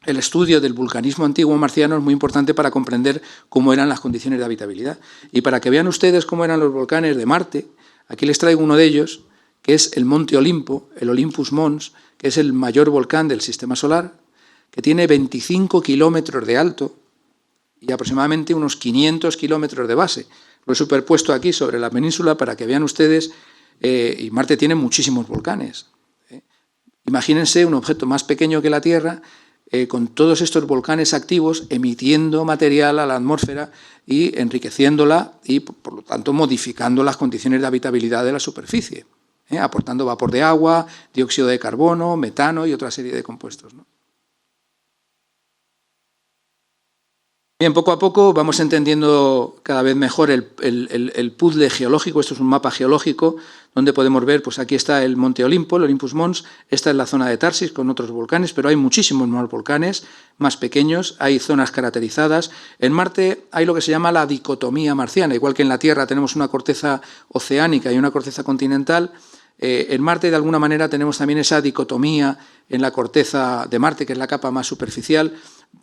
el estudio del vulcanismo antiguo marciano es muy importante para comprender cómo eran las condiciones de habitabilidad. Y para que vean ustedes cómo eran los volcanes de Marte, aquí les traigo uno de ellos, que es el Monte Olimpo, el Olympus Mons, que es el mayor volcán del Sistema Solar, que tiene 25 kilómetros de alto y aproximadamente unos 500 kilómetros de base. Lo he superpuesto aquí sobre la península para que vean ustedes, y Marte tiene muchísimos volcanes. Imagínense un objeto más pequeño que la Tierra, con todos estos volcanes activos emitiendo material a la atmósfera y enriqueciéndola y, por lo tanto, modificando las condiciones de habitabilidad de la superficie, aportando vapor de agua, dióxido de carbono, metano y otra serie de compuestos, ¿no? Bien, poco a poco vamos entendiendo cada vez mejor el puzzle geológico. Esto es un mapa geológico donde podemos ver, pues aquí está el Monte Olimpo, el Olympus Mons, esta es la zona de Tarsis con otros volcanes, pero hay muchísimos más volcanes, más pequeños, hay zonas caracterizadas. En Marte hay lo que se llama la dicotomía marciana, igual que en la Tierra tenemos una corteza oceánica y una corteza continental. En Marte, de alguna manera, tenemos también esa dicotomía en la corteza de Marte, que es la capa más superficial,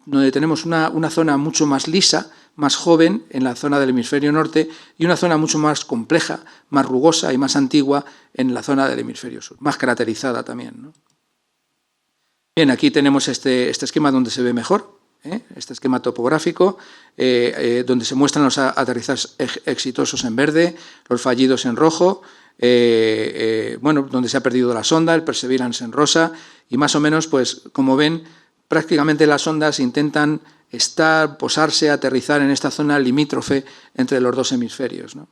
donde tenemos una zona mucho más lisa, más joven, en la zona del hemisferio norte, y una zona mucho más compleja, más rugosa y más antigua en la zona del hemisferio sur, más caracterizada también, ¿no? Bien, aquí tenemos este esquema donde se ve mejor, este esquema topográfico, donde se muestran los aterrizajes exitosos en verde, los fallidos en rojo, bueno, donde se ha perdido la sonda, el Perseverance en rosa, y más o menos, pues, como ven, prácticamente las sondas intentan posarse, aterrizar en esta zona limítrofe entre los dos hemisferios, ¿no?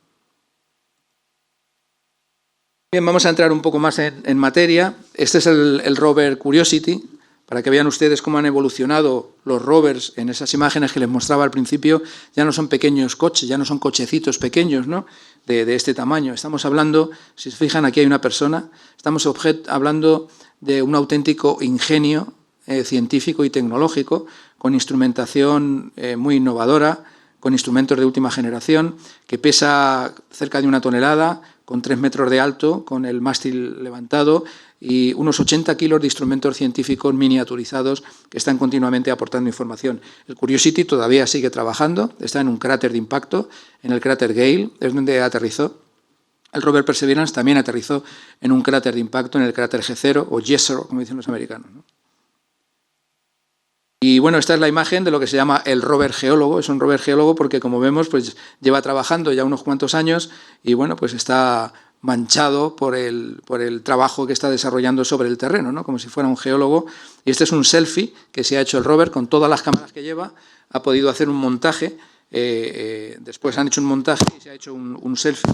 Bien, vamos a entrar un poco más en materia. Este es el rover Curiosity, para que vean ustedes cómo han evolucionado los rovers en esas imágenes que les mostraba al principio. Ya no son pequeños coches, ya no son cochecitos pequeños, ¿no?, de este tamaño. Estamos hablando, si se fijan, aquí hay una persona, estamos hablando de un auténtico ingenio científico y tecnológico, con instrumentación muy innovadora, con instrumentos de última generación, que pesa cerca de 1 tonelada, con 3 metros de alto, con el mástil levantado y unos 80 kilos de instrumentos científicos miniaturizados que están continuamente aportando información. El Curiosity todavía sigue trabajando, está en un cráter de impacto, en el cráter Gale, es donde aterrizó. El rover Perseverance también aterrizó en un cráter de impacto, en el cráter G0 o Jezero, como dicen los americanos, ¿no? Y bueno, esta es la imagen de lo que se llama el rover geólogo. Es un rover geólogo porque, como vemos, pues lleva trabajando ya unos cuantos años y bueno, pues está manchado por el trabajo que está desarrollando sobre el terreno, ¿no?, como si fuera un geólogo. Y este es un selfie que se ha hecho el rover con todas las cámaras que lleva. Ha podido hacer un montaje, después han hecho un montaje y se ha hecho un selfie.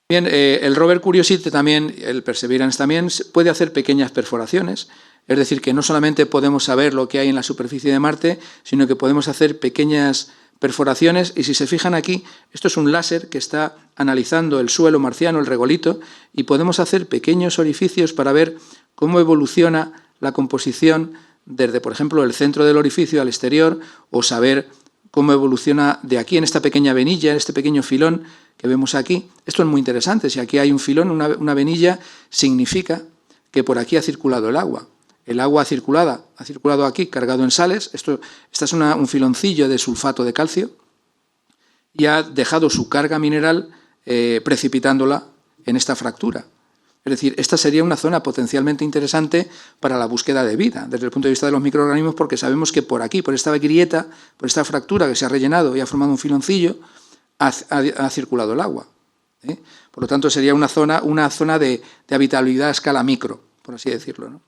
Bien, el rover Curiosity también, el Perseverance también, puede hacer pequeñas perforaciones. Es decir, que no solamente podemos saber lo que hay en la superficie de Marte, sino que podemos hacer pequeñas perforaciones. Y si se fijan aquí, esto es un láser que está analizando el suelo marciano, el regolito, y podemos hacer pequeños orificios para ver cómo evoluciona la composición desde, por ejemplo, el centro del orificio al exterior, o saber cómo evoluciona de aquí en esta pequeña venilla, en este pequeño filón que vemos aquí. Esto es muy interesante. Si aquí hay un filón, una venilla, significa que por aquí ha circulado el agua. El agua ha circulado aquí cargado en sales. Este es un filoncillo de sulfato de calcio y ha dejado su carga mineral precipitándola en esta fractura. Es decir, esta sería una zona potencialmente interesante para la búsqueda de vida desde el punto de vista de los microorganismos, porque sabemos que por aquí, por esta grieta, por esta fractura que se ha rellenado y ha formado un filoncillo, ha circulado el agua, ¿eh? Por lo tanto, sería una zona de habitabilidad a escala micro, por así decirlo, ¿no?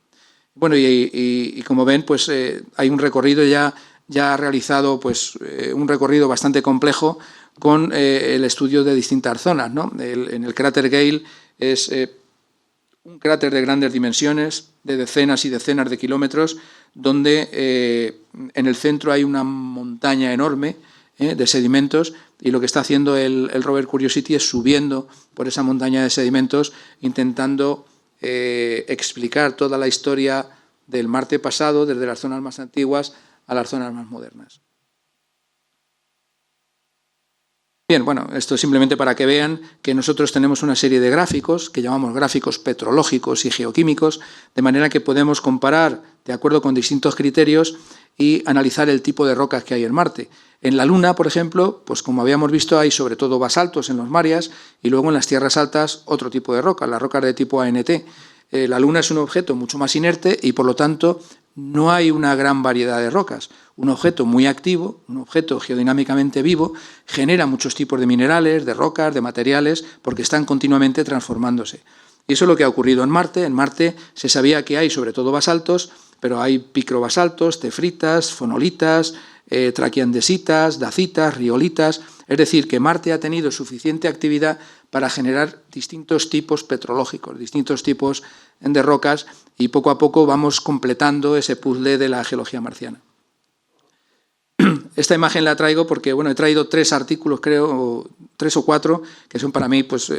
Bueno, y como ven, pues hay un recorrido ya realizado, pues un recorrido bastante complejo con el estudio de distintas zonas, ¿no? En el cráter Gale es un cráter de grandes dimensiones, de decenas y decenas de kilómetros, donde en el centro hay una montaña enorme de sedimentos, y lo que está haciendo el rover Curiosity es subiendo por esa montaña de sedimentos, intentando explicar toda la historia del Marte pasado, desde las zonas más antiguas a las zonas más modernas. Bien, bueno, esto es simplemente para que vean que nosotros tenemos una serie de gráficos que llamamos gráficos petrológicos y geoquímicos, de manera que podemos comparar de acuerdo con distintos criterios y analizar el tipo de rocas que hay en Marte. En la Luna, por ejemplo, pues como habíamos visto, hay sobre todo basaltos en los mares y luego en las tierras altas otro tipo de rocas, las rocas de tipo ANT. La Luna es un objeto mucho más inerte y, por lo tanto, no hay una gran variedad de rocas. Un objeto muy activo, un objeto geodinámicamente vivo, genera muchos tipos de minerales, de rocas, de materiales, porque están continuamente transformándose. Y eso es lo que ha ocurrido en Marte. En Marte se sabía que hay sobre todo basaltos, pero hay picrobasaltos, tefritas, fonolitas, traquiandesitas, dacitas, riolitas. Es decir, que Marte ha tenido suficiente actividad para generar distintos tipos petrológicos, distintos tipos de rocas, y poco a poco vamos completando ese puzzle de la geología marciana. Esta imagen la traigo porque, bueno, he traído 3 artículos, creo, 3 o 4, que son para mí pues,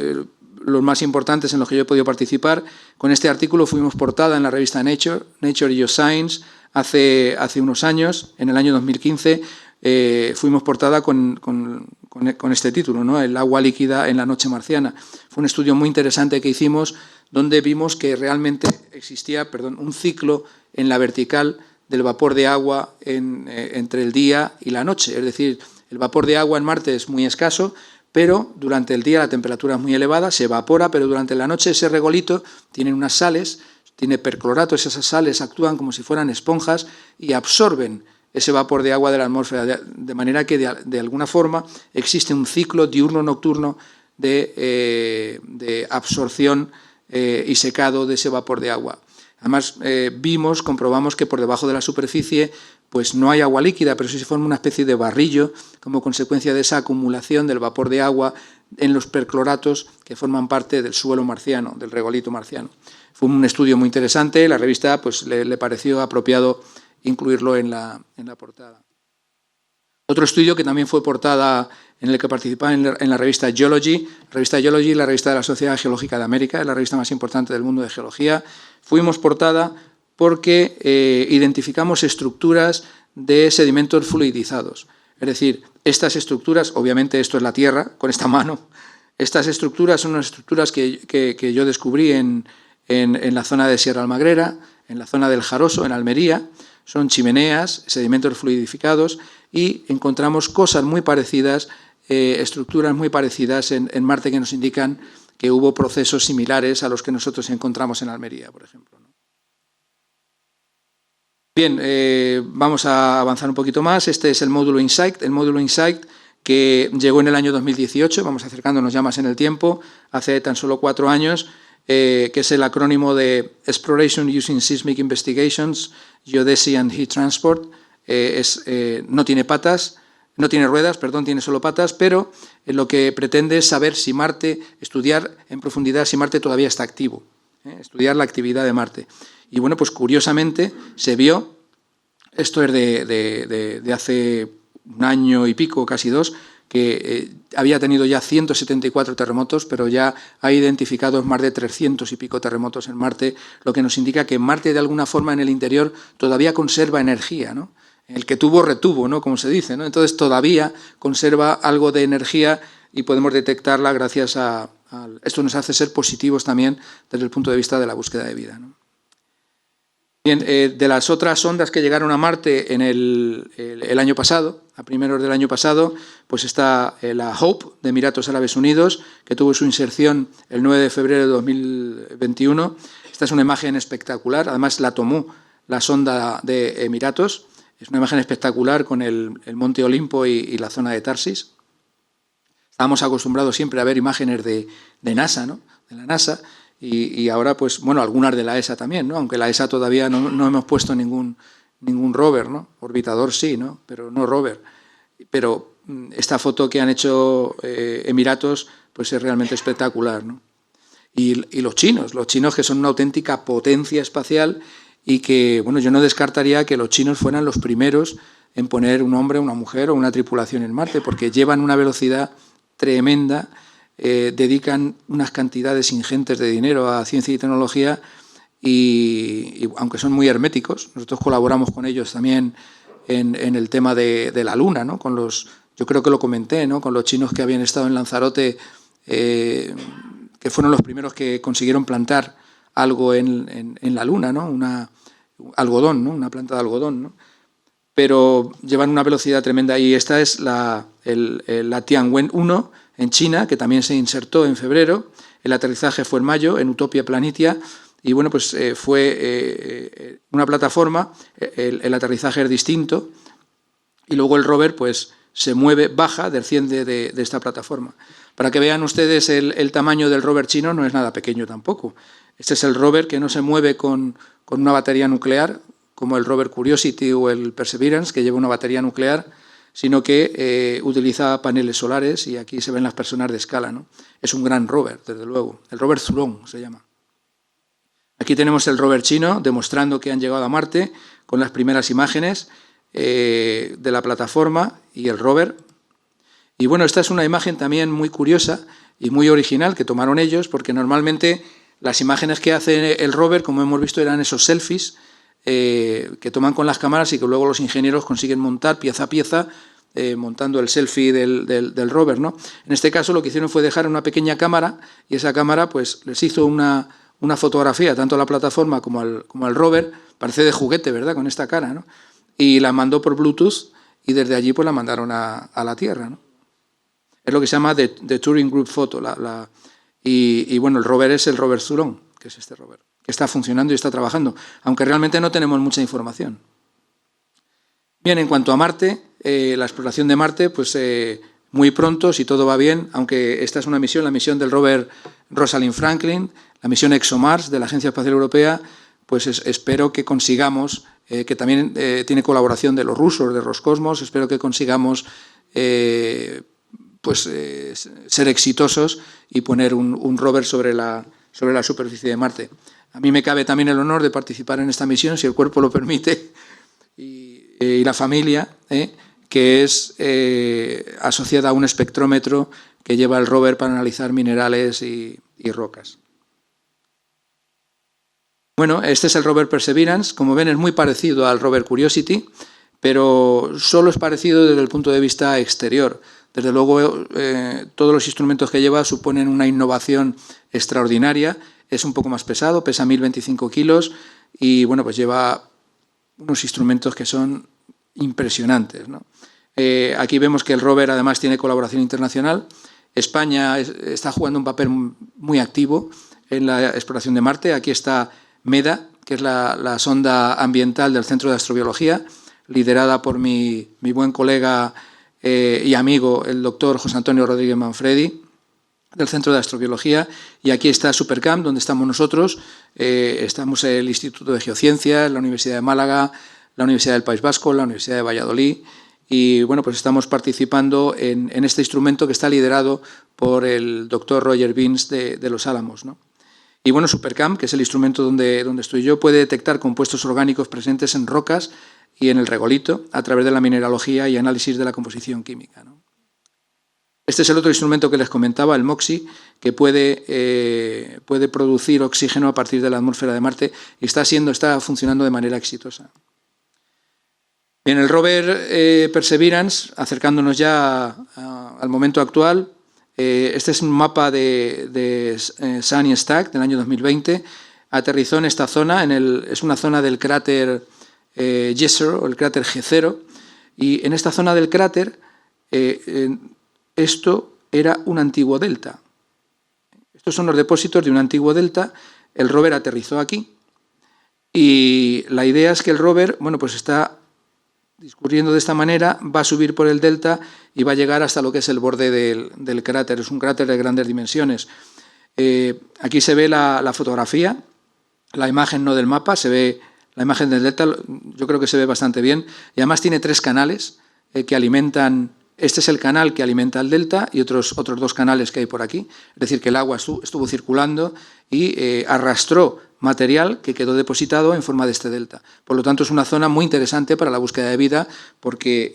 los más importantes en los que yo he podido participar. Con este artículo fuimos portada en la revista Nature Geoscience, hace unos años, en el año 2015, fuimos portada con este título, ¿no? El agua líquida en la noche marciana. Fue un estudio muy interesante que hicimos, donde vimos que realmente existía un ciclo en la vertical del vapor de agua entre el día y la noche. Es decir, el vapor de agua en Marte es muy escaso, pero durante el día la temperatura es muy elevada, se evapora, pero durante la noche ese regolito tiene unas sales, tiene percloratos, esas sales actúan como si fueran esponjas y absorben ese vapor de agua de la atmósfera, de manera que de alguna forma existe un ciclo diurno-nocturno de absorción y secado de ese vapor de agua. Además, comprobamos que por debajo de la superficie pues no hay agua líquida, pero sí se forma una especie de barrillo como consecuencia de esa acumulación del vapor de agua en los percloratos que forman parte del suelo marciano, del regolito marciano. Fue un estudio muy interesante, la revista pues, le pareció apropiado incluirlo en la portada. Otro estudio que también fue portada, en el que participaba en la revista Geology. La revista Geology, la revista de la Sociedad Geológica de América, es la revista más importante del mundo de geología. Fuimos portada porque identificamos estructuras de sedimentos fluidizados. Es decir, estas estructuras, obviamente esto es la Tierra, con esta mano, estas estructuras son unas estructuras que yo descubrí en la zona de Sierra Almagrera, en la zona del Jaroso, en Almería. Son chimeneas, sedimentos fluidificados, y encontramos cosas muy parecidas, estructuras muy parecidas en Marte, que nos indican que hubo procesos similares a los que nosotros encontramos en Almería, por ejemplo. Bien, vamos a avanzar un poquito más. Este es el módulo InSight, que llegó en el año 2018, vamos acercándonos ya más en el tiempo, hace tan solo 4 años, que es el acrónimo de Exploration Using Seismic Investigations, Geodesy and Heat Transport. No tiene ruedas, tiene solo patas, pero lo que pretende es saber si Marte, estudiar en profundidad si Marte todavía está activo, estudiar la actividad de Marte. Y bueno, pues curiosamente se vio, esto es de hace 1 año y pico, casi 2, que había tenido ya 174 terremotos, pero ya ha identificado más de 300 y pico terremotos en Marte, lo que nos indica que Marte de alguna forma en el interior todavía conserva energía, ¿no? El que tuvo, retuvo, ¿no? Como se dice, ¿no? Entonces todavía conserva algo de energía y podemos detectarla gracias a esto nos hace ser positivos también desde el punto de vista de la búsqueda de vida, ¿no? Bien, de las otras sondas que llegaron a Marte en el año pasado, a primeros del año pasado, pues está la Hope de Emiratos Árabes Unidos, que tuvo su inserción el 9 de febrero de 2021. Esta es una imagen espectacular, además la tomó la sonda de Emiratos. Es una imagen espectacular con el Monte Olimpo y la zona de Tarsis. Estábamos acostumbrados siempre a ver imágenes de NASA, ¿no? De la NASA. Y ahora, pues, bueno, algunas de la ESA también, ¿no? Aunque la ESA todavía no hemos puesto ningún rover, ¿no? Orbitador sí, ¿no? Pero no rover. Pero esta foto que han hecho Emiratos, pues es realmente espectacular, ¿no? Y los chinos que son una auténtica potencia espacial y que, bueno, yo no descartaría que los chinos fueran los primeros en poner un hombre, una mujer o una tripulación en Marte, porque llevan una velocidad tremenda, dedican unas cantidades ingentes de dinero a ciencia y tecnología y aunque son muy herméticos, nosotros colaboramos con ellos también en el tema de la Luna, ¿no? Yo creo que lo comenté, ¿no? Con los chinos que habían estado en Lanzarote, que fueron los primeros que consiguieron plantar algo en la Luna, ¿no? Algodón, ¿no? Una planta de algodón, ¿no? Pero llevan una velocidad tremenda y esta es la Tianwen-1 en China, que también se insertó en febrero. El aterrizaje fue en mayo en Utopia Planitia y bueno, pues fue una plataforma, el aterrizaje es distinto y luego el rover pues se mueve, baja, desciende de esta plataforma. Para que vean ustedes el tamaño del rover chino, no es nada pequeño tampoco. Este es el rover que no se mueve con una batería nuclear, como el rover Curiosity o el Perseverance, que lleva una batería nuclear, sino que utiliza paneles solares y aquí se ven las personas de escala, ¿no? Es un gran rover, desde luego. El rover Zhurong se llama. Aquí tenemos el rover chino demostrando que han llegado a Marte con las primeras imágenes de la plataforma y el rover. Y bueno, esta es una imagen también muy curiosa y muy original que tomaron ellos, porque normalmente las imágenes que hace el rover, como hemos visto, eran esos selfies que toman con las cámaras y que luego los ingenieros consiguen montar pieza a pieza, montando el selfie del rover, ¿no? En este caso lo que hicieron fue dejar una pequeña cámara y esa cámara pues les hizo una fotografía tanto a la plataforma como al rover, parece de juguete, ¿verdad?, con esta cara, ¿no? Y la mandó por Bluetooth y desde allí pues la mandaron a la Tierra, ¿no? Es lo que se llama The Turing Group Photo. Y bueno, el rover es el rover Zhurong, que es este rover, que está funcionando y está trabajando, aunque realmente no tenemos mucha información. Bien, en cuanto a Marte, la exploración de Marte, pues muy pronto, si todo va bien, aunque esta es una misión, la misión del rover Rosalind Franklin, la misión ExoMars de la Agencia Espacial Europea, pues espero que consigamos, que también tiene colaboración de los rusos, de Roscosmos, espero que consigamos ser exitosos y poner un rover sobre la superficie de Marte. A mí me cabe también el honor de participar en esta misión, si el cuerpo lo permite, y la familia, que es asociada a un espectrómetro que lleva el rover para analizar minerales y rocas. Bueno, este es el rover Perseverance. Como ven, es muy parecido al rover Curiosity, pero solo es parecido desde el punto de vista exterior. Desde luego, todos los instrumentos que lleva suponen una innovación extraordinaria. Es un poco más pesado, pesa 1025 kilos y bueno, pues lleva unos instrumentos que son impresionantes, ¿no? Aquí vemos que el rover además tiene colaboración internacional. España está jugando un papel muy activo en la exploración de Marte. Aquí está MEDA, que es la sonda ambiental del Centro de Astrobiología, liderada por mi buen colega y amigo, el doctor José Antonio Rodríguez Manfredi, del Centro de Astrobiología, y aquí está Supercamp, donde estamos nosotros. Estamos en el Instituto de Geociencias, la Universidad de Málaga, la Universidad del País Vasco, la Universidad de Valladolid, y bueno, pues estamos participando en este instrumento que está liderado por el doctor Roger Beans de Los Álamos, ¿no? Y bueno, Supercamp, que es el instrumento donde estoy yo, puede detectar compuestos orgánicos presentes en rocas y en el regolito a través de la mineralogía y análisis de la composición química, ¿no? Este es el otro instrumento que les comentaba, el MOXIE, que puede producir oxígeno a partir de la atmósfera de Marte y está funcionando de manera exitosa. Bien, el rover Perseverance, acercándonos ya al momento actual, este es un mapa de Sunny Stack del año 2020. Aterrizó en esta zona, es una zona del cráter Jezero, o el cráter G0, y en esta zona del cráter esto era un antiguo delta. Estos son los depósitos de un antiguo delta. El rover aterrizó aquí y la idea es que el rover, bueno, pues está discurriendo de esta manera, va a subir por el delta y va a llegar hasta lo que es el borde del cráter. Es un cráter de grandes dimensiones. Aquí se ve la fotografía, la imagen no del mapa, se ve la imagen del delta, yo creo que se ve bastante bien. Y además tiene 3 canales que alimentan Este es el canal que alimenta el delta y otros 2 canales que hay por aquí. Es decir, que el agua estuvo circulando y arrastró material que quedó depositado en forma de este delta. Por lo tanto, es una zona muy interesante para la búsqueda de vida porque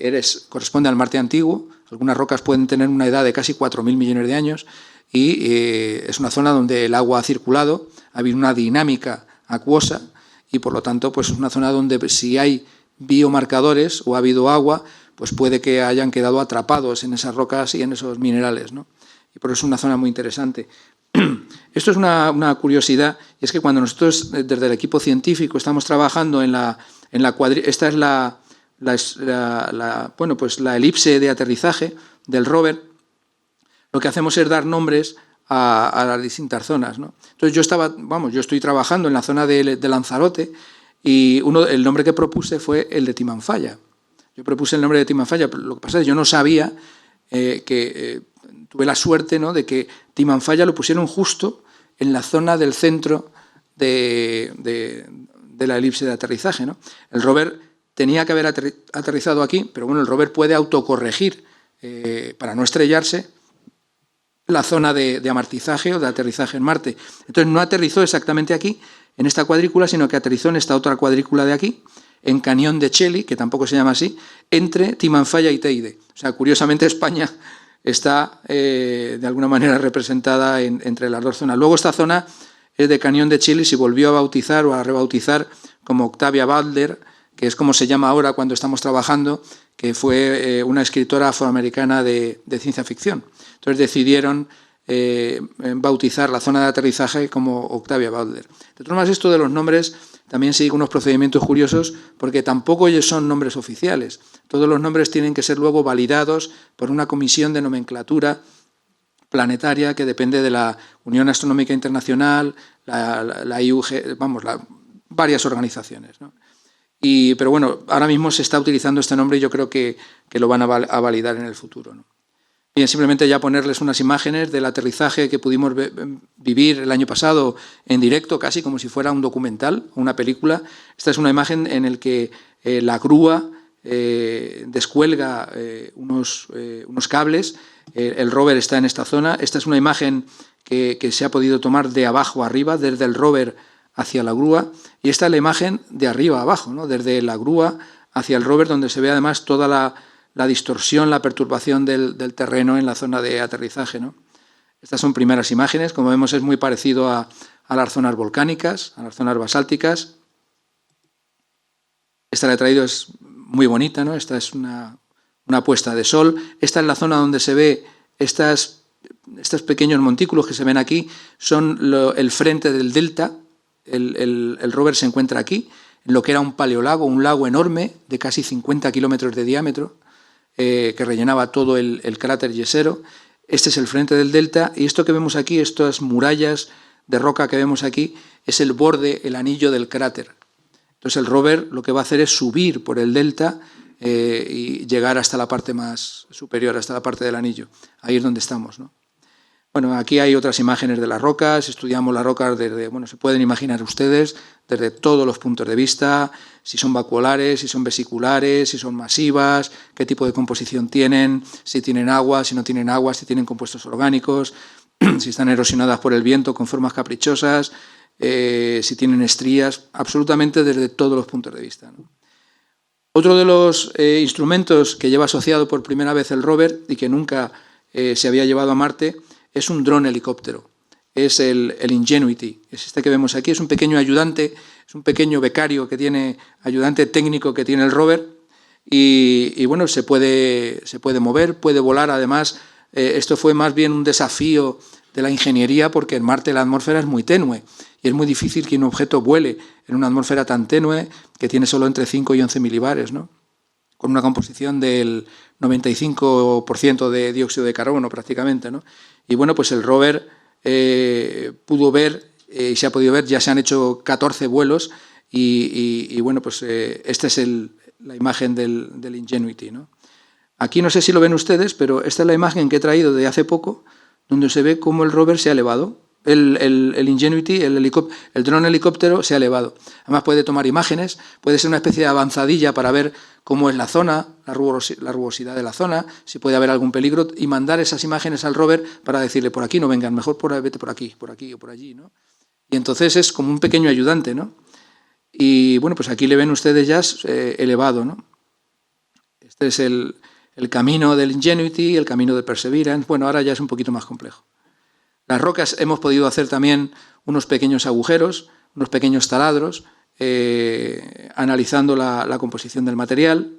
corresponde al Marte antiguo. Algunas rocas pueden tener una edad de casi 4.000 millones de años y es una zona donde el agua ha circulado, ha habido una dinámica acuosa y, por lo tanto, pues es una zona donde si hay biomarcadores o ha habido agua, pues puede que hayan quedado atrapados en esas rocas y en esos minerales, ¿no? Y por eso es una zona muy interesante. Esto es una curiosidad, y es que cuando nosotros, desde el equipo científico, estamos trabajando en la cuadrícula, esta es la elipse de aterrizaje del rover, lo que hacemos es dar nombres a las distintas zonas, ¿no? Entonces yo estoy trabajando en la zona de Lanzarote y el nombre que propuse fue el de Timanfaya. Yo propuse el nombre de Timanfaya, pero lo que pasa es que yo no sabía tuve la suerte, ¿no?, de que Timanfaya lo pusieron justo en la zona del centro de la elipse de aterrizaje, ¿no? El rover tenía que haber aterrizado aquí, pero bueno, el rover puede autocorregir para no estrellarse la zona de amartizaje o de aterrizaje en Marte. Entonces no aterrizó exactamente aquí, en esta cuadrícula, sino que aterrizó en esta otra cuadrícula de aquí, en Cañón de Chelly, que tampoco se llama así, entre Timanfaya y Teide. O sea, curiosamente España está de alguna manera representada entre las 2 zonas. Luego esta zona es de Cañón de Chelly, se volvió a bautizar o a rebautizar como Octavia Butler, que es como se llama ahora cuando estamos trabajando, que fue una escritora afroamericana de ciencia ficción. Entonces decidieron bautizar la zona de aterrizaje como Octavia Butler. De todas maneras, esto de los nombres también sigue unos procedimientos curiosos porque tampoco ellos son nombres oficiales. Todos los nombres tienen que ser luego validados por una comisión de nomenclatura planetaria que depende de la Unión Astronómica Internacional, la IUG, varias organizaciones, ¿no? Pero bueno, ahora mismo se está utilizando este nombre y yo creo que lo van a validar en el futuro, ¿no? Bien, simplemente ya ponerles unas imágenes del aterrizaje que pudimos vivir el año pasado en directo, casi como si fuera un documental, una película. Esta es una imagen en la que la grúa descuelga unos cables, el rover está en esta zona. Esta es una imagen que se ha podido tomar de abajo a arriba, desde el rover hacia la grúa, y esta es la imagen de arriba a abajo, ¿no?, desde la grúa hacia el rover, donde se ve además toda la distorsión, la perturbación del terreno en la zona de aterrizaje, ¿no? Estas son primeras imágenes, como vemos es muy parecido a las zonas volcánicas, a las zonas basálticas. Esta la he traído, es muy bonita, ¿no? Esta es una puesta de sol. Esta es la zona donde se ve estos pequeños montículos que se ven aquí, son el frente del delta. El rover se encuentra aquí, en lo que era un paleolago, un lago enorme de casi 50 kilómetros de diámetro, que rellenaba todo el cráter Jezero. Este es el frente del delta y esto que vemos aquí, estas murallas de roca que vemos aquí, es el borde, el anillo del cráter. Entonces el rover lo que va a hacer es subir por el delta y llegar hasta la parte más superior, hasta la parte del anillo. Ahí es donde estamos, ¿no? Bueno, aquí hay otras imágenes de las rocas, estudiamos las rocas desde, se pueden imaginar ustedes, desde todos los puntos de vista, si son vacuolares, si son vesiculares, si son masivas, qué tipo de composición tienen, si tienen agua, si no tienen agua, si tienen compuestos orgánicos, si están erosionadas por el viento con formas caprichosas, si tienen estrías, absolutamente desde todos los puntos de vista, ¿no? Otro de los instrumentos que lleva asociado por primera vez el rover y que nunca se había llevado a Marte es un dron helicóptero, es el Ingenuity, es este que vemos aquí, es un pequeño ayudante, es un pequeño becario que tiene, ayudante técnico que tiene el rover y bueno, se puede mover, puede volar. Además, esto fue más bien un desafío de la ingeniería porque en Marte la atmósfera es muy tenue y es muy difícil que un objeto vuele en una atmósfera tan tenue que tiene solo entre 5 y 11 milibares, ¿no?, con una composición del 95% de dióxido de carbono prácticamente, ¿no? Y bueno, pues el rover pudo ver y se ha podido ver, ya se han hecho 14 vuelos y bueno, pues esta es la imagen del Ingenuity, ¿no? Aquí no sé si lo ven ustedes, pero esta es la imagen que he traído de hace poco, donde se ve cómo el rover se ha elevado. el Ingenuity, el dron helicóptero, se ha elevado. Además puede tomar imágenes, puede ser una especie de avanzadilla para ver cómo es la zona, la rugosidad de la zona, si puede haber algún peligro, y mandar esas imágenes al rover para decirle, por aquí no vengan, mejor vete por aquí o por allí, ¿no? Y entonces es como un pequeño ayudante, ¿no? Y bueno, pues aquí le ven ustedes ya elevado, ¿no? Este es el camino del Ingenuity, el camino de Perseverance. Bueno, ahora ya es un poquito más complejo. Las rocas hemos podido hacer también unos pequeños agujeros, unos pequeños taladros, analizando la composición del material.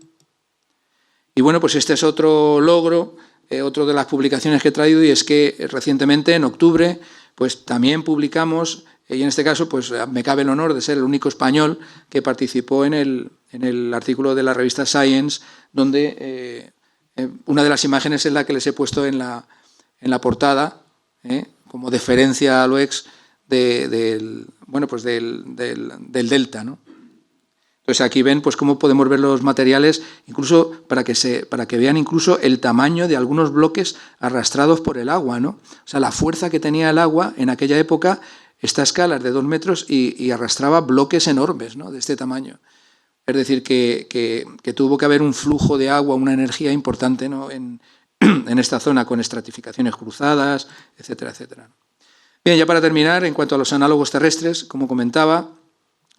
Y bueno, pues este es otro logro, otro de las publicaciones que he traído, y es que recientemente, en octubre, pues también publicamos, y en este caso pues me cabe el honor de ser el único español que participó en el artículo de la revista Science, donde una de las imágenes es la que les he puesto en la portada, como deferencia a Loex del delta, ¿no? Entonces aquí ven pues cómo podemos ver los materiales, incluso para que vean incluso el tamaño de algunos bloques arrastrados por el agua, ¿no? O sea, la fuerza que tenía el agua en aquella época, esta escala es de 2 metros y arrastraba bloques enormes, ¿no? De este tamaño. Es decir, que tuvo que haber un flujo de agua, una energía importante, ¿no? en esta zona, con estratificaciones cruzadas, etcétera, etcétera. Bien, ya para terminar, en cuanto a los análogos terrestres, como comentaba,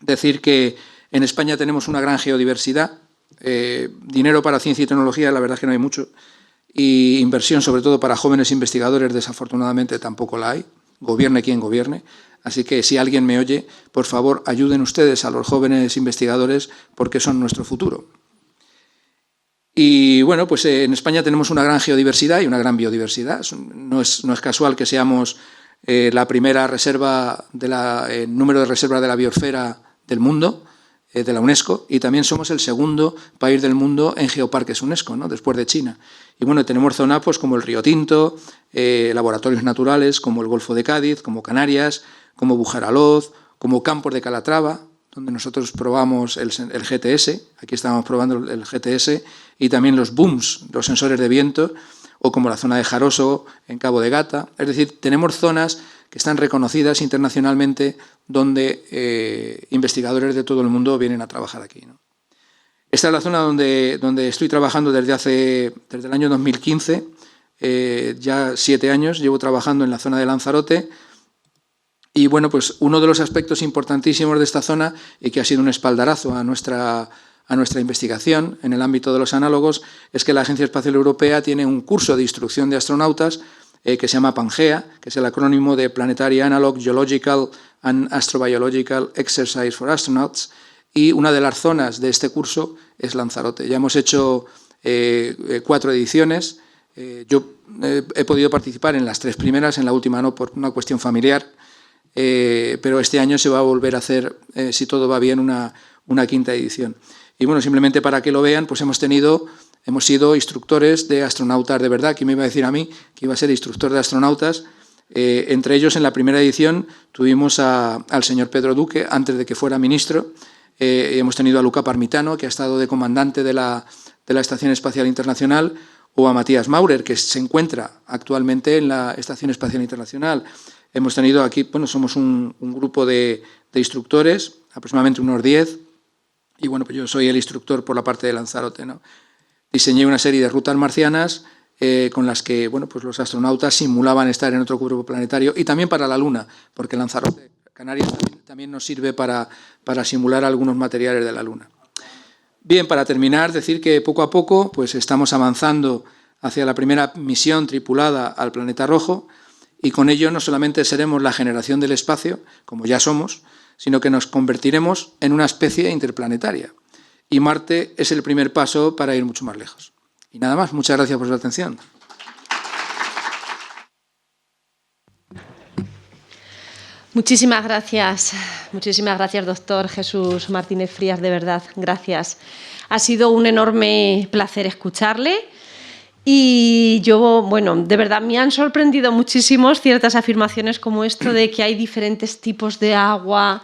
decir que en España tenemos una gran geodiversidad, dinero para ciencia y tecnología, la verdad es que no hay mucho, y inversión sobre todo para jóvenes investigadores, desafortunadamente tampoco la hay, gobierne quien gobierne. Así que si alguien me oye, por favor, ayuden ustedes a los jóvenes investigadores porque son nuestro futuro. Y bueno, pues en España tenemos una gran geodiversidad y una gran biodiversidad. No es casual que seamos la primera reserva número de reservas de la biosfera del mundo, de la UNESCO, y también somos el segundo país del mundo en geoparques UNESCO, ¿no? Después de China. Y bueno, tenemos zonas pues, como el Río Tinto, laboratorios naturales como el Golfo de Cádiz, como Canarias, como Bujaraloz, como Campos de Calatrava, donde nosotros probamos el GTS, aquí estábamos probando el GTS, y también los BOOMs, los sensores de viento, o como la zona de Jaroso, en Cabo de Gata. Es decir, tenemos zonas que están reconocidas internacionalmente donde investigadores de todo el mundo vienen a trabajar aquí, ¿no? Esta es la zona donde estoy trabajando desde el año 2015, ya 7 años llevo trabajando en la zona de Lanzarote. Y bueno, pues uno de los aspectos importantísimos de esta zona y que ha sido un espaldarazo a nuestra investigación en el ámbito de los análogos es que la Agencia Espacial Europea tiene un curso de instrucción de astronautas que se llama PANGEA, que es el acrónimo de Planetary Analog Geological and Astrobiological Exercise for Astronauts, y una de las zonas de este curso es Lanzarote. Ya hemos hecho 4 ediciones. Yo he podido participar en las 3 primeras, en la última no, por una cuestión familiar. Pero este año se va a volver a hacer, si todo va bien, una 5ª edición. Y bueno, simplemente para que lo vean, pues hemos sido instructores de astronautas de verdad. ¿Quién me iba a decir a mí que iba a ser instructor de astronautas? Entre ellos, en la primera edición, tuvimos al señor Pedro Duque, antes de que fuera ministro. Hemos tenido a Luca Parmitano, que ha estado de comandante de la Estación Espacial Internacional, o a Matías Maurer, que se encuentra actualmente en la Estación Espacial Internacional. Hemos tenido aquí, bueno, somos un grupo de instructores, aproximadamente unos 10, y bueno, pues yo soy el instructor por la parte de Lanzarote, ¿no? Diseñé una serie de rutas marcianas con las que, bueno, pues los astronautas simulaban estar en otro cuerpo planetario, y también para la Luna, porque Lanzarote, Canarias, también nos sirve para simular algunos materiales de la Luna. Bien, para terminar, decir que poco a poco pues estamos avanzando hacia la primera misión tripulada al planeta rojo, y con ello no solamente seremos la generación del espacio, como ya somos, sino que nos convertiremos en una especie interplanetaria. Y Marte es el primer paso para ir mucho más lejos. Y nada más, muchas gracias por su atención. Muchísimas gracias, doctor Jesús Martínez Frías, de verdad, gracias. Ha sido un enorme placer escucharle. Y yo, bueno, de verdad me han sorprendido muchísimo ciertas afirmaciones como esto de que hay diferentes tipos de agua.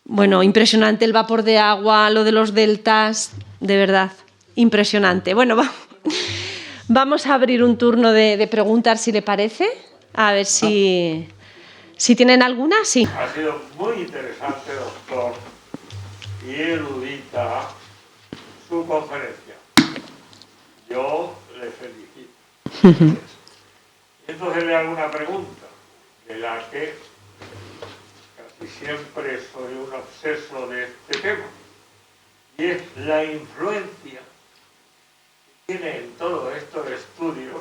Bueno, impresionante el vapor de agua, lo de los deltas, de verdad, impresionante. Bueno, vamos a abrir un turno de preguntas, si le parece, a ver si Si tienen alguna, sí. Ha sido muy interesante, doctor, y erudita su conferencia. Yo le felicito. Entonces le hago una pregunta, de la que casi siempre soy un obseso de este tema, y es la influencia que tiene en todos estos estudios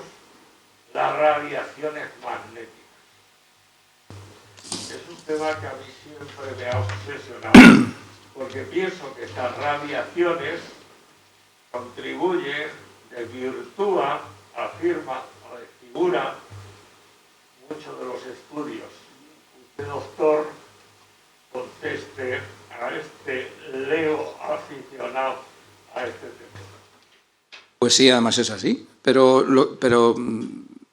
las radiaciones magnéticas. Es un tema que a mí siempre me ha obsesionado, porque pienso que estas radiaciones contribuyen, desvirtúan, afirman o desfiguran muchos de los estudios. Usted, doctor, conteste a este leo aficionado a este tema. Pues sí, además es así, pero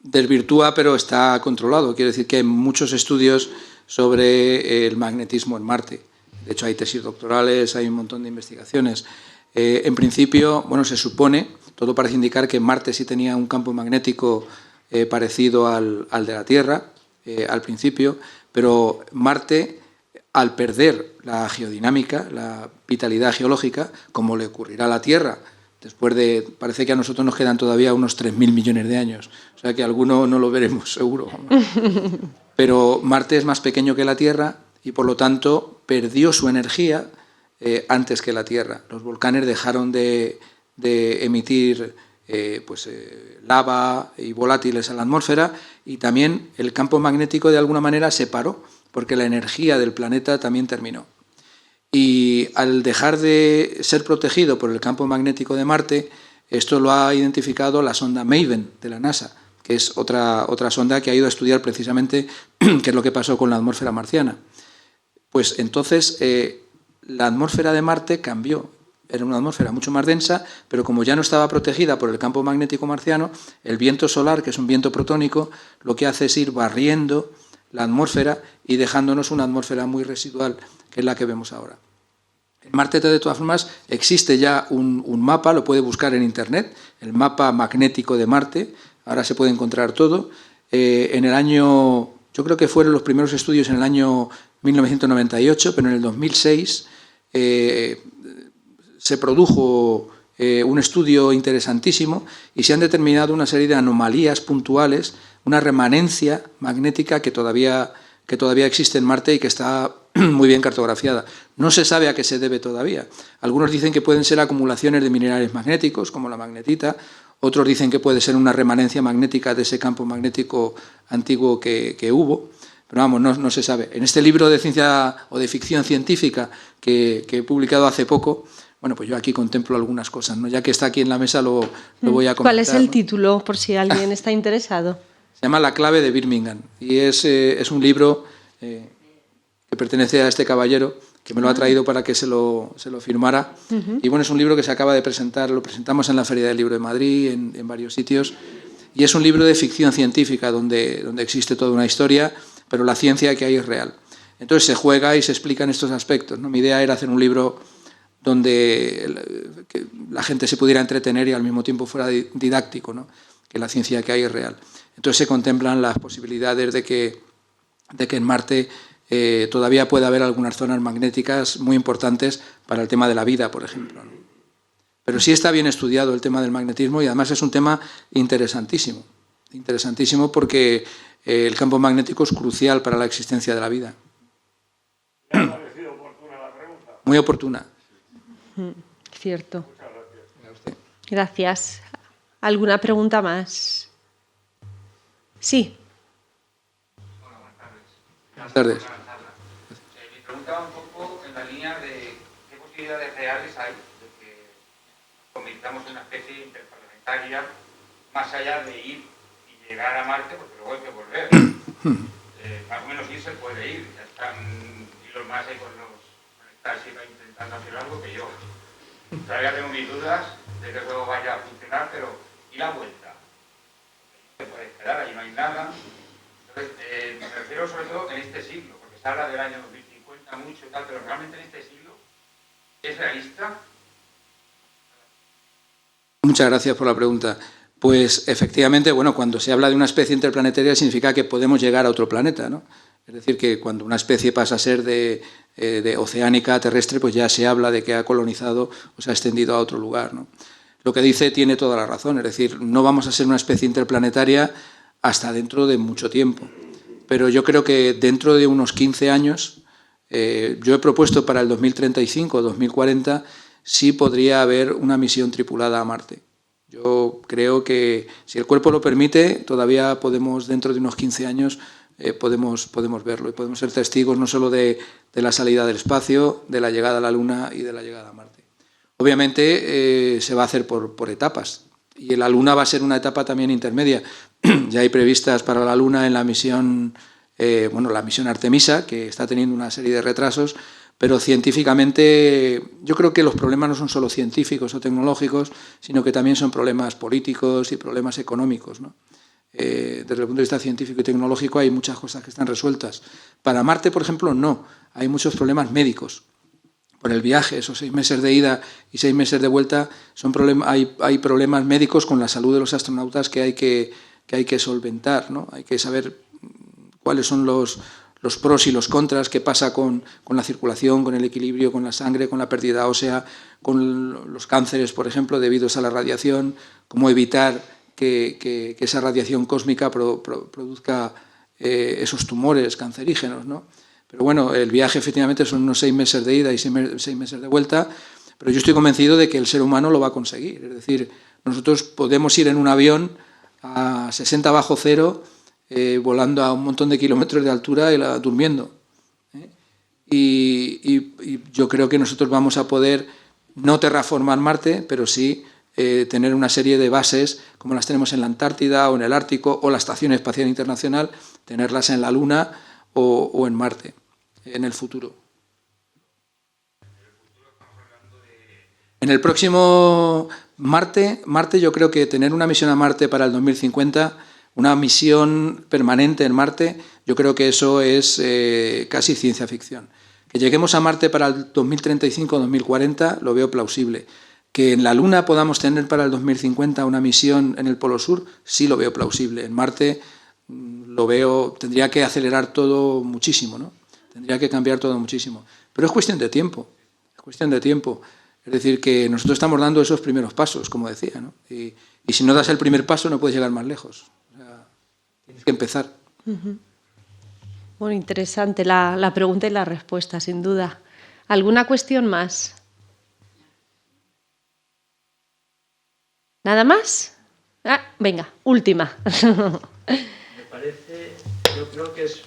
desvirtúa, pero está controlado. Quiere decir que hay muchos estudios sobre el magnetismo en Marte. De hecho, hay tesis doctorales, hay un montón de investigaciones. En principio, bueno, se supone, todo parece indicar que Marte sí tenía un campo magnético parecido al de la Tierra, al principio, pero Marte, al perder la geodinámica, la vitalidad geológica, como le ocurrirá a la Tierra, después de, parece que a nosotros nos quedan todavía unos 3.000 millones de años, o sea que alguno no lo veremos seguro. Pero Marte es más pequeño que la Tierra y por lo tanto perdió su energía antes que la Tierra. Los volcanes dejaron de emitir lava y volátiles a la atmósfera y también el campo magnético de alguna manera se paró porque la energía del planeta también terminó. Y al dejar de ser protegido por el campo magnético de Marte, esto lo ha identificado la sonda MAVEN de la NASA, que es otra sonda que ha ido a estudiar precisamente qué es lo que pasó con la atmósfera marciana. Pues entonces la atmósfera de Marte cambió. Era una atmósfera mucho más densa, pero como ya no estaba protegida por el campo magnético marciano, el viento solar, que es un viento protónico, lo que hace es ir barriendo la atmósfera y dejándonos una atmósfera muy residual, que es la que vemos ahora. En Marte, de todas formas, existe ya un mapa, lo puede buscar en Internet, el mapa magnético de Marte, ahora se puede encontrar todo. En el año, yo creo que fueron los primeros estudios en el año 1998, pero en el 2006 se produjo un estudio interesantísimo y se han determinado una serie de anomalías puntuales, una remanencia magnética que todavía existe en Marte y que está muy bien cartografiada. No se sabe a qué se debe todavía. Algunos dicen que pueden ser acumulaciones de minerales magnéticos, como la magnetita, otros dicen que puede ser una remanencia magnética de ese campo magnético antiguo que hubo, pero vamos, no se sabe. En este libro de ciencia o de ficción científica que he publicado hace poco, bueno, pues yo aquí contemplo algunas cosas, ¿no? Ya que está aquí en la mesa lo voy a comentar. ¿Cuál es el ¿no? título, por si alguien está interesado? Se llama La clave de Birmingham y es un libro que pertenece a este caballero que me lo ha traído para que se lo firmara. Y bueno, es un libro que se acaba de presentar, lo presentamos en la Feria del Libro de Madrid, en varios sitios, y es un libro de ficción científica donde existe toda una historia, pero la ciencia que hay es real. Entonces se juega y se explican estos aspectos, ¿no? Mi idea era hacer un libro donde que la gente se pudiera entretener y al mismo tiempo fuera didáctico, ¿no? Que la ciencia que hay es real. Entonces se contemplan las posibilidades de que en Marte todavía puede haber algunas zonas magnéticas muy importantes para el tema de la vida, por ejemplo, ¿no? Pero sí está bien estudiado el tema del magnetismo y además es un tema interesantísimo porque el campo magnético es crucial para la existencia de la vida. ¿Le ha parecido oportuna la pregunta? Muy oportuna. Cierto. Muchas gracias. Gracias. ¿Alguna pregunta más? Sí. Buenas tardes. Mi pregunta va un poco en la línea de qué posibilidades reales hay de que nos convirtamos en una especie interplanetaria más allá de ir y llegar a Marte, porque luego hay que volver. Más o menos ir se puede ir, ya están hilos más ahí con los Starship intentando hacer algo que yo todavía tengo mis dudas de que luego vaya a funcionar, pero ¿y la vuelta? No se puede esperar, ahí no hay nada. Entonces, me refiero sobre todo en este siglo, porque se habla del año 2050 mucho y tal, pero realmente en este siglo ¿es realista? Muchas gracias por la pregunta. Pues efectivamente, bueno, cuando se habla de una especie interplanetaria significa que podemos llegar a otro planeta, ¿no? Es decir, que cuando una especie pasa a ser de oceánica a terrestre, pues ya se habla de que ha colonizado o se ha extendido a otro lugar, ¿no? Lo que dice tiene toda la razón, es decir, no vamos a ser una especie interplanetaria hasta dentro de mucho tiempo. Pero yo creo que dentro de unos 15 años, yo he propuesto para el 2035 o 2040, sí podría haber una misión tripulada a Marte. Yo creo que, si el cuerpo lo permite, todavía podemos, dentro de unos 15 años, podemos verlo y podemos ser testigos no solo de la salida del espacio, de la llegada a la Luna y de la llegada a Marte. Obviamente se va a hacer por etapas y la Luna va a ser una etapa también intermedia. Ya hay previstas para la Luna en la misión, la misión Artemisa, que está teniendo una serie de retrasos, pero científicamente yo creo que los problemas no son solo científicos o tecnológicos, sino que también son problemas políticos y problemas económicos, ¿no? Desde el punto de vista científico y tecnológico hay muchas cosas que están resueltas. Para Marte, por ejemplo, no. Hay muchos problemas médicos. Por el viaje, esos 6 meses de ida y 6 meses de vuelta, hay problemas médicos con la salud de los astronautas que hay que solventar, ¿no? Hay que saber cuáles son los pros y los contras, qué pasa con la circulación, con el equilibrio, con la sangre, con la pérdida ósea, con los cánceres, por ejemplo, debidos a la radiación, cómo evitar que esa radiación cósmica produzca esos tumores cancerígenos, ¿no? Pero bueno, el viaje efectivamente son unos 6 meses de ida y 6 meses de vuelta, pero yo estoy convencido de que el ser humano lo va a conseguir. Es decir, nosotros podemos ir en un avión a 60 bajo cero, volando a un montón de kilómetros de altura y durmiendo. Y yo creo que nosotros vamos a poder no terraformar Marte, pero sí tener una serie de bases como las tenemos en la Antártida o en el Ártico o la Estación Espacial Internacional, tenerlas en la Luna o en Marte, en el futuro. En el próximo Marte yo creo que tener una misión a Marte para el 2050, una misión permanente en Marte, yo creo que eso es casi ciencia ficción. Que lleguemos a Marte para el 2035 o 2040 lo veo plausible. Que en la Luna podamos tener para el 2050 una misión en el Polo Sur, sí lo veo plausible. En Marte lo veo, tendría que acelerar todo muchísimo, ¿no? Tendría que cambiar todo muchísimo. Pero es cuestión de tiempo, es cuestión de tiempo. Es decir, que nosotros estamos dando esos primeros pasos, como decía, ¿no? Y si no das el primer paso no puedes llegar más lejos. O sea, tienes que empezar. Bueno, interesante la pregunta y la respuesta, sin duda. ¿Alguna cuestión más? ¿Nada más? Venga, última. Me parece, yo creo que es,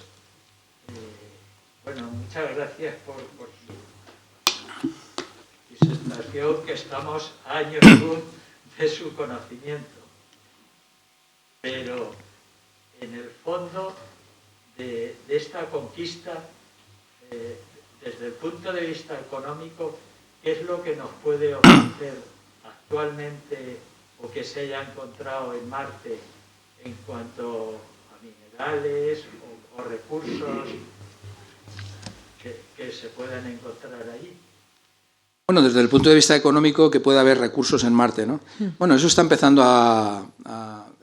muchas gracias por su disertación, que estamos a años luz de su conocimiento. Pero en el fondo de esta conquista, desde el punto de vista económico, ¿qué es lo que nos puede ofrecer actualmente o que se haya encontrado en Marte en cuanto a minerales o recursos que se puedan encontrar allí? Bueno, desde el punto de vista económico, que puede haber recursos en Marte, ¿no? Bueno, eso está empezando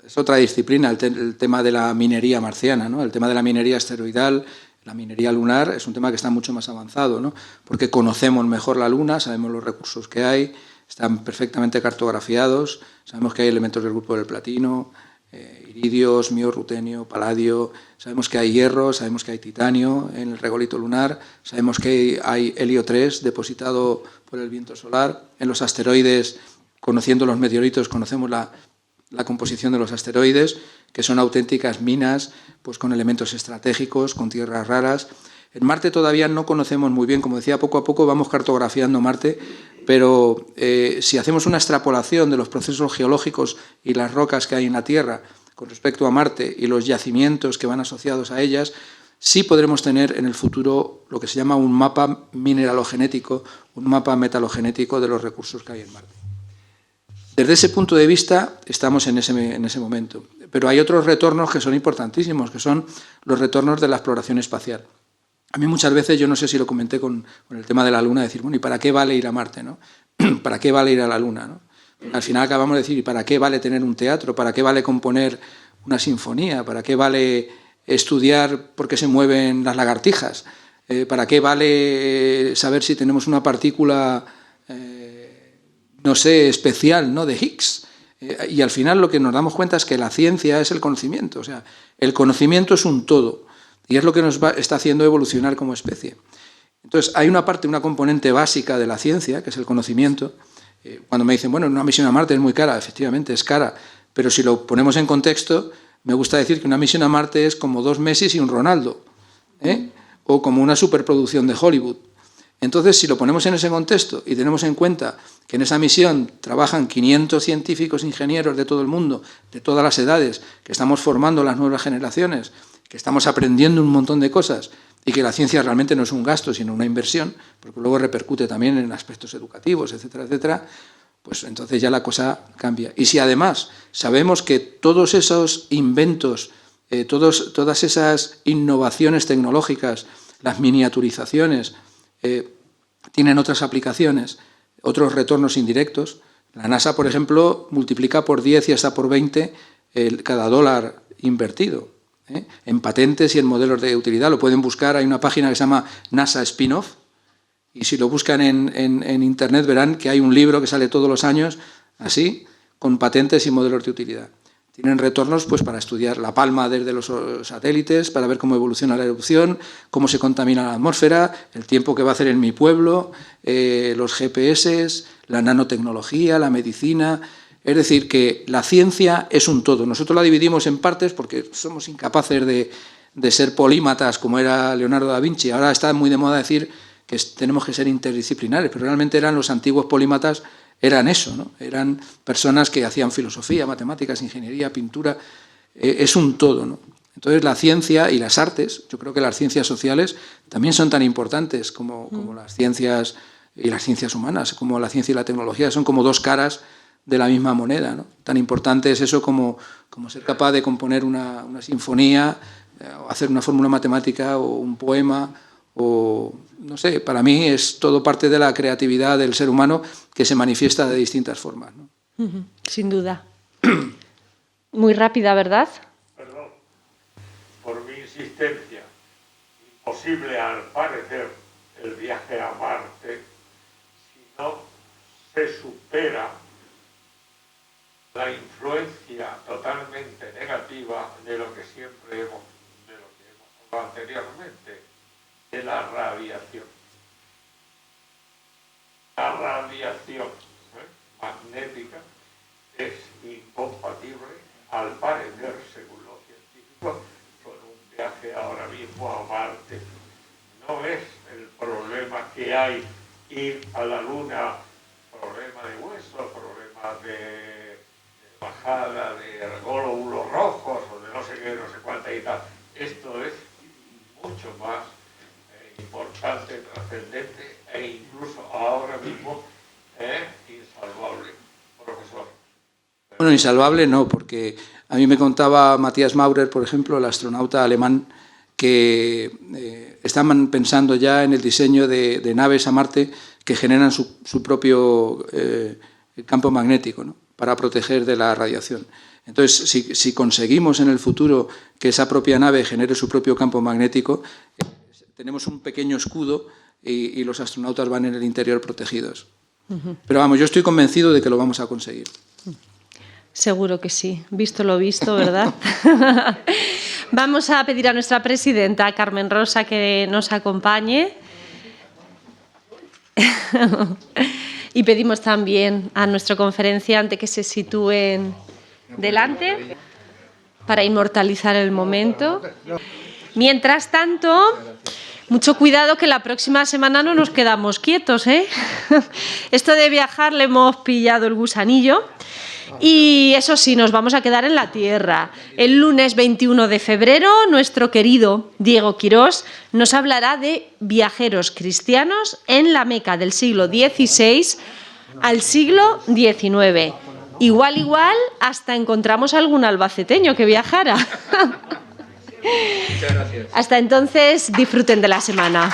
es otra disciplina, el tema de la minería marciana, ¿no? El tema de la minería asteroidal, la minería lunar, es un tema que está mucho más avanzado, ¿no? Porque conocemos mejor la Luna, sabemos los recursos que hay, están perfectamente cartografiados, sabemos que hay elementos del grupo del platino, iridio, osmio, rutenio, paladio, sabemos que hay hierro, sabemos que hay titanio en el regolito lunar, sabemos que hay helio 3 depositado por el viento solar. En los asteroides, conociendo los meteoritos, conocemos la composición de los asteroides, que son auténticas minas, pues con elementos estratégicos, con tierras raras. En Marte todavía no conocemos muy bien, como decía, poco a poco vamos cartografiando Marte, pero si hacemos una extrapolación de los procesos geológicos y las rocas que hay en la Tierra con respecto a Marte y los yacimientos que van asociados a ellas, sí podremos tener en el futuro lo que se llama un mapa mineralogenético, un mapa metalogenético de los recursos que hay en Marte. Desde ese punto de vista estamos en ese momento, pero hay otros retornos que son importantísimos, que son los retornos de la exploración espacial. A mí muchas veces, yo no sé si lo comenté con el tema de la Luna, decir, bueno, ¿y para qué vale ir a Marte, no? ¿Para qué vale ir a la Luna, no? Al final acabamos de decir, ¿y para qué vale tener un teatro? ¿Para qué vale componer una sinfonía? ¿Para qué vale estudiar por qué se mueven las lagartijas? ¿Para qué vale saber si tenemos una partícula, no sé, especial, ¿no?, de Higgs? Y al final lo que nos damos cuenta es que la ciencia es el conocimiento. O sea, el conocimiento es un todo y es lo que nos está haciendo evolucionar como especie. Entonces, hay una componente básica de la ciencia, que es el conocimiento. Cuando me dicen, bueno, una misión a Marte es muy cara, efectivamente es cara, pero si lo ponemos en contexto, me gusta decir que una misión a Marte es como 2 Messi y un Ronaldo, o como una superproducción de Hollywood. Entonces, si lo ponemos en ese contexto y tenemos en cuenta que en esa misión trabajan 500 científicos, ingenieros de todo el mundo, de todas las edades, que estamos formando las nuevas generaciones, que estamos aprendiendo un montón de cosas y que la ciencia realmente no es un gasto, sino una inversión, porque luego repercute también en aspectos educativos, etcétera, etcétera, pues entonces ya la cosa cambia. Y si además sabemos que todos esos inventos, todas esas innovaciones tecnológicas, las miniaturizaciones, tienen otras aplicaciones, otros retornos indirectos. La NASA, por ejemplo, multiplica por 10 y hasta por 20 cada dólar invertido, en patentes y en modelos de utilidad. Lo pueden buscar, hay una página que se llama NASA Spin-off, y si lo buscan en Internet verán que hay un libro que sale todos los años, así, con patentes y modelos de utilidad. Tienen retornos pues, para estudiar la palma desde los satélites, para ver cómo evoluciona la erupción, cómo se contamina la atmósfera, el tiempo que va a hacer en mi pueblo, los GPS, la nanotecnología, la medicina. Es decir, que la ciencia es un todo. Nosotros la dividimos en partes porque somos incapaces de ser polímatas como era Leonardo da Vinci. Ahora está muy de moda decir que tenemos que ser interdisciplinares, pero realmente eran los antiguos polímatas. Eran eso, ¿no? Eran personas que hacían filosofía, matemáticas, ingeniería, pintura. Es un todo, ¿no? Entonces la ciencia y las artes, yo creo que las ciencias sociales también son tan importantes como las ciencias y las ciencias humanas, como la ciencia y la tecnología. Son como 2 caras de la misma moneda, ¿no? Tan importante es eso como ser capaz de componer una sinfonía, o hacer una fórmula matemática o un poema, o no sé, para mí es todo parte de la creatividad del ser humano que se manifiesta de distintas formas, ¿no? Sin duda. Muy rápida, ¿verdad? Perdón, por mi insistencia, imposible al parecer el viaje a Marte si no se supera la influencia totalmente negativa de lo que siempre hemos hablado anteriormente, de la radiación. La radiación magnética es incompatible, al parecer, según los científicos, con un viaje ahora mismo a Marte. No es el problema que hay ir a la Luna, problema de hueso, problema de bajada de glóbulos rojos o de no sé qué, no sé cuánta y tal. Esto es mucho más importante, trascendente e incluso ahora mismo insalvable, profesor. Bueno, insalvable no, porque a mí me contaba Matthias Maurer, por ejemplo, el astronauta alemán, que estaban pensando ya en el diseño de naves a Marte que generan su propio campo magnético, ¿no?, para proteger de la radiación. Entonces, si conseguimos en el futuro que esa propia nave genere su propio campo magnético, tenemos un pequeño escudo y los astronautas van en el interior protegidos. Pero vamos, yo estoy convencido de que lo vamos a conseguir. Seguro que sí, visto lo visto, ¿verdad? Vamos a pedir a nuestra presidenta, Carmen Rosa, que nos acompañe. Y pedimos también a nuestro conferenciante que se sitúen delante para inmortalizar el momento. Mientras tanto, mucho cuidado que la próxima semana no nos quedamos quietos, ¿eh? Esto de viajar le hemos pillado el gusanillo. Y eso sí, nos vamos a quedar en la tierra. El lunes 21 de febrero, nuestro querido Diego Quirós nos hablará de viajeros cristianos en la Meca del siglo XVI al siglo XIX. Igual, hasta encontramos algún albaceteño que viajara. Muchas gracias. Hasta entonces, disfruten de la semana.